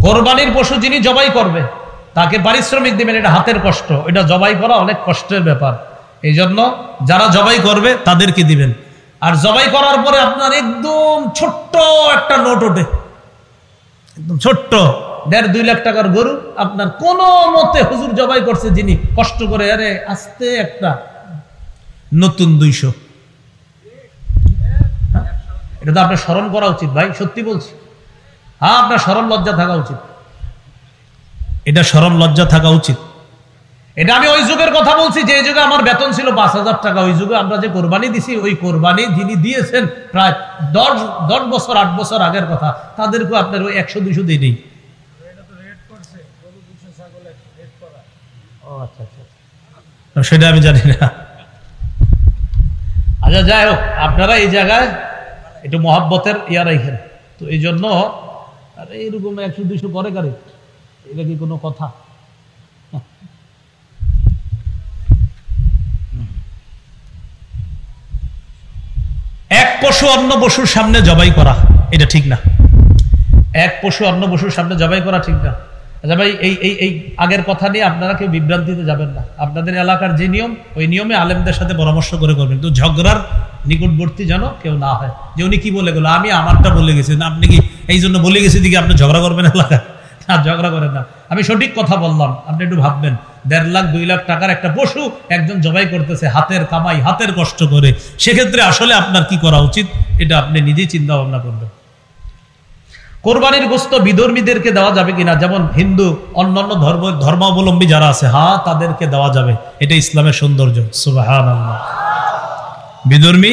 কোরবানির পশু যিনি জবাই করবে তাকে পারিশ্রমিক দিবেন, এটা হাতের কষ্ট, এটা জবাই করা অনেক কষ্টের ব্যাপার। এই জন্য যারা জবাই করবে তাদেরকে দিবেন। আর জবাই করার পরে আপনার একদম ছোট্ট একটা নোট ওঠে, একদম ছোট্ট 1.5-2 লাখ টাকার গরু আপনার কোন মতে হুজুর জবাই করছে যিনি কষ্ট করে, আরে আস্তে একটা নতুন 200। এটা তো আপনার স্মরণ করা উচিত ভাই, সত্যি বলছি। হ্যাঁ, আপনার শরম লজ্জা থাকা উচিত, এটা শরম লজ্জা থাকা উচিত। এটা আমি ওই যুগের কথা বলছি যে যুগে আমার বেতন ছিল 5,000 টাকা। ওই যুগে আমরা যে কোরবানি দিছি, ওই কোরবানি যিনি দিয়েছেন প্রায় 10 বছর 8 বছর আগের কথা, তাদেরকে আপনার ওই 100-200 দিই নেই। সেটা আমি জানি না। আচ্ছা, যাই হোক, আপনারা এই জায়গায় একটু মহাব্বতের ইয়া রাখেন। তো এই জন্য আরে এরকম 100-200 করে গাড়ি, এটা কি কোনো কথা? এক পশু অন্য পশুর সামনে জবাই করা এটা ঠিক না। এক পশু অন্য পশুর সামনে জবাই করা ঠিক না। আচ্ছা ভাই, এই আগের কথা নিয়ে আপনারা কেউ বিভ্রান্তিতে যাবেন না। আপনাদের এলাকার যে নিয়ম, ওই নিয়মে আলেমদের সাথে পরামর্শ করে করবেন। তো ঝগড়ার নিকটবর্তী যেন কেউ না হয় যে উনি কি বলে গেল, আমি আমারটা বলে গেছি না, আপনি কি এই জন্য বলে গেছি দিকে আপনি ঝগড়া করবেন এলাকায়? না, ঝগড়া করেন না। আমি সঠিক কথা বললাম, আপনি একটু ভাববেন। 1.5-2 লাখ টাকার একটা পশু একজন জবাই করতেছে, হাতের কামাই, হাতের কষ্ট করে। সেক্ষেত্রে আসলে আপনার কি করা উচিত এটা আপনি নিজেই চিন্তা ভাবনা করবেন। কোরবানির গোশত বিধর্মীদেরকে দেওয়া যাবে কিনা? যেমন হিন্দু, অন্যান্য ধর্মাবলম্বী যারা আছে, হ্যাঁ তাদেরকে দেওয়া যাবে। এটা ইসলামের সৌন্দর্য। সুবহানাল্লাহ। বিধর্মী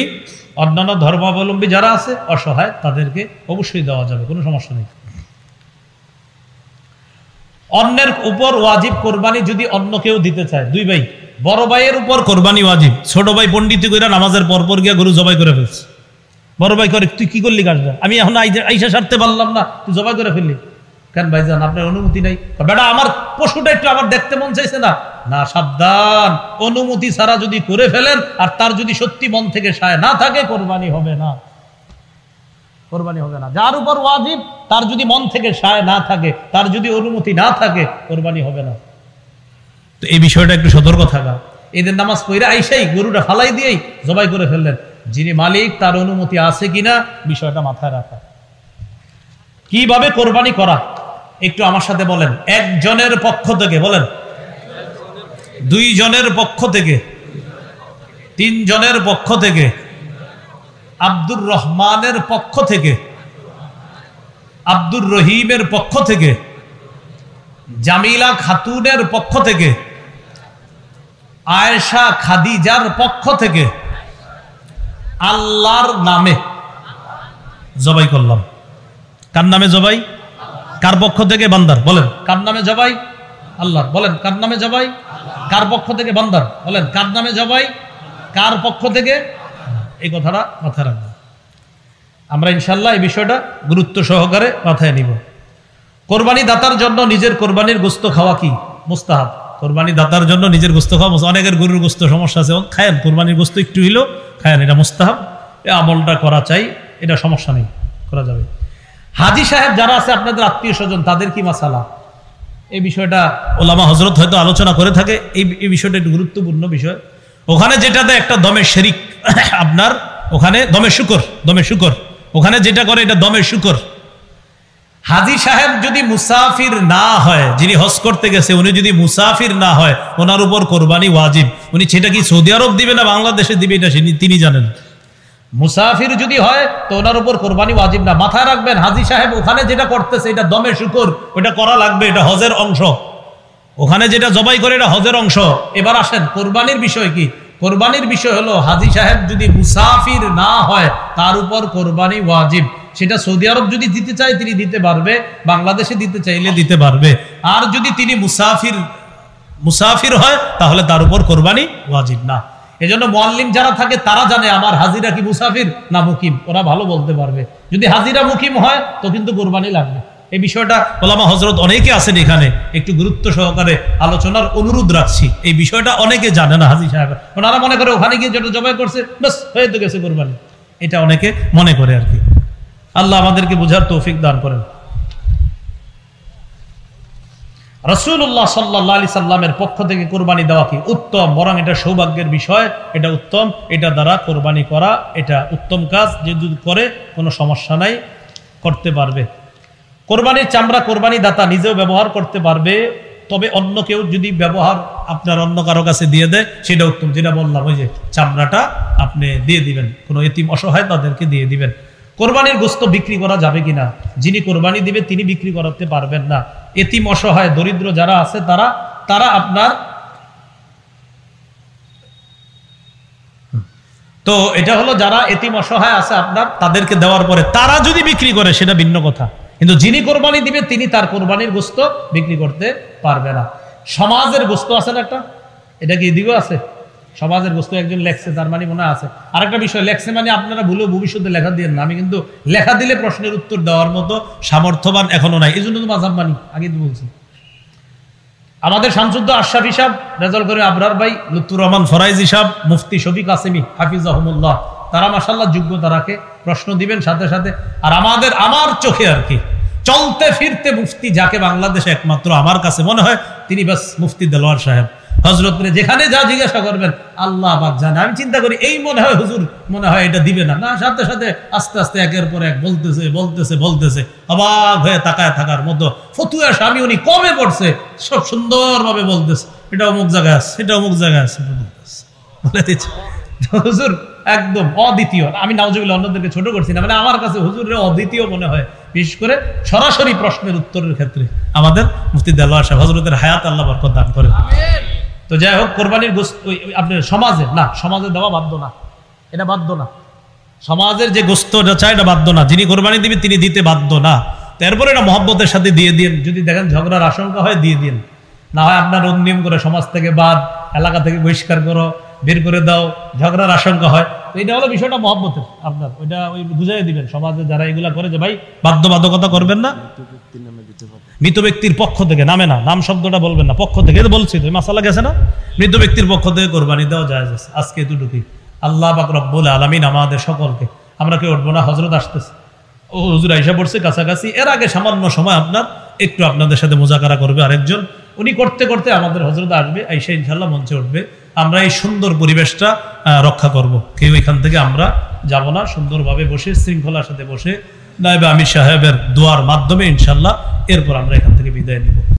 অন্যান্য ধর্মাবলম্বী যারা আছে অসহায় তাদেরকে অবশ্যই দেওয়া যাবে, কোনো সমস্যা নেই। অন্যের উপর ওয়াজিব কোরবানি যদি অন্য কেউ দিতে চায়, দুই ভাই, বড় ভাইয়ের উপর কোরবানি ওয়াজিব, ছোট ভাই পণ্ডিতি কইরা নামাজের পরপর গিয়া গরু জবাই করে ফেলছে। বড় ভাই করে, তুই কি করলি কাজটা, আমি এখন আইসা সারতে পারলাম না, তুই জবাই করে ফেললি কেন ভাইজান, আপনার অনুমতি নাই? বেটা আমার পশুটা একটু আমার দেখতে মন চাইছে না। না, সাবধান, অনুমতি ছাড়া যদি করে ফেলেন আর তার যদি সত্যি মন থেকে সায় না থাকে, কোরবানি হবে না, কোরবানি হবে না। যার উপর ওয়াজিব তার যদি মন থেকে সায় না থাকে, তার যদি অনুমতি না থাকে, কোরবানি হবে না। তো এই বিষয়টা একটু সতর্ক থাকা। ঈদের নামাজ পড়ে আইসাই গরুটা ফালাই দিয়েই জবাই করে ফেললেন, যিনি মালিক তার অনুমতি আছে কিনা বিষয়টা মাথায় রাখা। কিভাবে কোরবানি করা একটু আমার সাথে বলেন। একজনের পক্ষ থেকে বলেন, দুইজনের পক্ষ থেকে, তিনজনের পক্ষ থেকে, আব্দুর রহমানের পক্ষ থেকে, আব্দুর রহিমের পক্ষ থেকে, জামিলা খাতুনের পক্ষ থেকে, আয়েশা খাদিজার পক্ষ থেকে, আল্লাহর নামে জবাই করলাম। কার নামে জবাই? কার পক্ষ থেকে? বান্দার। বলেন কার নামে জবাই? আল্লাহর। বলেন কার নামে জবাই? কার পক্ষ থেকে? বান্দার। বলেন কার নামে জবাই? কার পক্ষ থেকে? এই কথাটা মাথায় রাখবো আমরা, ইনশাল্লাহ এই বিষয়টা গুরুত্ব সহকারে মাথায় নিব। কোরবানি দাতার জন্য নিজের কোরবানির গোশত খাওয়া কি মুস্তাহাব? কোরবানি দাতার জন্য নিজের গোশত খাওয়া, অনেকের গরুর গোশত সমস্যা আছে, খায়েন, কোরবানির গোশত একটু হইলেও খায়েন, এটা মুস্তাহাব, এই আমলটা করা চাই, এটা সমস্যা নেই, করা যাবে। হাজী সাহেব যারা আছে আপনাদের আত্মীয় স্বজন, তাদের কি মাসালা? এই বিষয়টা ওলামা হজরত হয়তো আলোচনা করে থাকে, এই বিষয়টা একটু গুরুত্বপূর্ণ বিষয়। ওখানে যেটাতে একটা দমের শরিক, আপনার ওখানে দমের শুকর, ওখানে যেটা করে এটা দমের শুকর। হাজী সাহেব যদি মুসাফির না হয়, যিনি হজ করতে গেছে উনি যদি মুসাফির না হয়, ওনার উপর কোরবানি ওয়াজিব। উনি সেটা কি সৌদি আরব দিবে না বাংলাদেশে দিবে, এটা তিনি জানেন। মুসাফির যদি হয় তো ওনার উপর কোরবানি ওয়াজিব না। মাথায় রাখবেন, হাজী সাহেব ওখানে যেটা করতেছে এটা দমে শুকর, ওটা করা লাগবে, এটা হজের অংশ। ওখানে যেটা জবাই করে এটা হজের অংশ। এবার আসেন কোরবানির বিষয় কি? কোরবানির বিষয় হলো হাজী সাহেব যদি মুসাফির না হয় তার উপর কোরবানি ওয়াজিব। সেটা সৌদি আরব যদি দিতে চায় তিনি দিতে পারবে, বাংলাদেশে দিতে চাইলে দিতে পারবে। আর যদি তিনি মুসাফির হয় তাহলে তার উপর কোরবানি ওয়াজিব না। এজন্য মুআল্লিম যারা থাকে তারা জানে আমার হাজিরা কি মুসাফির না মুকিম, ওরা ভালো বলতে পারবে। যদি হাজিরা মুকিম হয় তো কিন্তু কোরবানি লাগবে। এই বিষয়টা ওলামা হজরত অনেকে আছেন এখানে, একটু গুরুত্ব সহকারে আলোচনার অনুরোধ রাখছি। এই বিষয়টা অনেকে জানে না হাজী সাহেব, ওনারা মনে করে ওখানে গিয়ে যেটা জবাই করছে বাস হয়ে তো গেছে কোরবানি, এটা অনেকে মনে করে আর কি। আল্লাহ আমাদেরকে বুঝার তৌফিক দান করেন। রাসূলুল্লাহ সাল্লাল্লাহু আলাইহি সাল্লামের পক্ষ থেকে কোরবানি দেওয়া কি উত্তম, বরং এটা সৌভাগ্যের বিষয়, এটা উত্তম, এটা দ্বারা কোরবানি করা এটা উত্তম কাজ। যে যদি করে কোনো সমস্যা নাই, করতে পারবে। কোরবানির চামড়া কোরবানি দাতা নিজেও ব্যবহার করতে পারবে, তবে অন্য কেউ যদি ব্যবহার আপনার অন্য কারো কাছে দিয়ে দেয় সেটা উত্তম। যেটা বললাম, ওই যে চামড়াটা আপনি দিয়ে দিবেন, কোনো এতিম অসহায় তাদেরকে দিয়ে দিবেন। কোরবানির গোশত বিক্রি করা যাবে কিনা? যিনি কোরবানি দিবে তিনি বিক্রি করতে পারবেন না। এতিম অসহায় দরিদ্র যারা আছে তারা আপনার, তো এটা হলো যারা এতিম অসহায় আছে আপনার, তাদেরকে দেওয়ার পরে তারা যদি বিক্রি করে সেটা ভিন্ন কথা, কিন্তু যিনি কোরবানি দিবে তিনি তার কোরবানির গোশত বিক্রি করতে পারবে না। সমাজের গোশত আছে না একটা, এটা কি এদিকেও আছে? সমাজের গোশত একজন লেখছে, তার মানে মনে আছে। আরেকটা বিষয়, লেখছে মানে আপনারা ভুলেও ভবিষ্যতে লেখা দিয়ে না, আমি কিন্তু লেখা দিলে প্রশ্নের উত্তর দেওয়ার মতো সামর্থ্যবান এখনো নাই, এই জন্য তো মাযহাব মানি, আগে তো বলছি। আমাদের শামসুদ্দৌলা আশরাফি সাহেব, রেজাউল করিম আবরার ভাই, লুৎফুর রহমান ফরাইজি সাহেব, মুফতি শফিক কাসেমি হাফিজাহুমুল্লাহ, তারা মাশাআল্লাহ যোগ্যতা রাখে, প্রশ্ন দিবেন সাথে সাথে। আর আমার চোখে আর কি চলতে ফিরতে মুফতি যাকে বাংলাদেশে একমাত্র আমার কাছে মনে হয় তিনি বাস মুফতি দেলোয়ার সাহেব। হযরতরে যেখানে যা জিজ্ঞাসা করবেন আল্লাহ পাক জানে। আমি চিন্তা করি এই মনে হয় হুজুর মনে হয় এটা দিবে না, না সাথে সাথে আস্তে আস্তে একের পর এক বলতেছে অবাক হয়ে তাকায় থাকার মতো ফতুয়া স্বামী উনি কমে পড়ছে, সব সুন্দরভাবে বলতেছে, এটা অমুক জায়গায় আছে, সেটা অমুক জায়গায় আছে, বলে দিচ্ছে হুজুর একদম অদ্বিতীয়। আমি নাউজুবিল্লাহ অন্যদেরকে ছোট করছি না, মানে আমার কাছে হুজুরের অদ্বিতীয় মনে হয়, বিশেষ করে সরাসরি প্রশ্নের উত্তরের ক্ষেত্রে আমাদের মুফতি দেলোয়ার সাহেব, হযরতের হায়াত আল্লাহ বরকত দান করেন। তো যাই হোক, কোরবানির গোশত আপনার সমাজে দেওয়া বাধ্য না, এটা বাধ্য না। সমাজের যে গোস্ত চায় এটা বাধ্য না, যিনি কোরবানি দিবে তিনি দিতে বাধ্য না। তারপরে এটা মহব্বতের সাথে দিয়ে দিন, যদি দেখেন ঝগড়ার আশঙ্কা হয় দিয়ে দিন, না হয় আপনার অন্যম করে সমাজ থেকে বাদ, এলাকা থেকে বহিষ্কার করো, বের করে দাও, ঝগড়ার আশঙ্কা হয়। তো এটা হলো বিষয়টা মহব্বতের, আপনার ওইটা ওই বুঝাই দিবেন সমাজে যারা এগুলা করে যে ভাই বাধ্যবাধকতা করবেন না, মৃত ব্যক্তির পক্ষ থেকে, নামে না, নাম শব্দটা বলবেন না, পক্ষ থেকে বলছি তো মাসালা গেছে না, মৃত ব্যক্তির পক্ষ থেকে কোরবানি দেওয়া যায়। আজকে এতটুকুই। আল্লাহ পাক রব্বুল আলামিন আমাদের সকলকে, আমরা কেউ উঠবো না, হযরত আসতেছে, ও হুজুর আইসা পড়ছে কাছাকাছি, এর আগে সামান্য সময় আপনার একটু আপনাদের সাথে মুজাকারা করবে আরেকজন, উনি করতে করতে আমাদের হযরত আসবে, আইসা ইনশাআল্লাহ মঞ্চে উঠবে। আমরা এই সুন্দর পরিবেশটা রক্ষা করব, কেউ এখান থেকে আমরা যাব না, সুন্দরভাবে বসে শৃঙ্খলার সাথে বসে নায়েবে আমির সাহেবের দোয়ার মাধ্যমে ইনশাআল্লাহ এরপর আমরা এখান থেকে বিদায় নিব।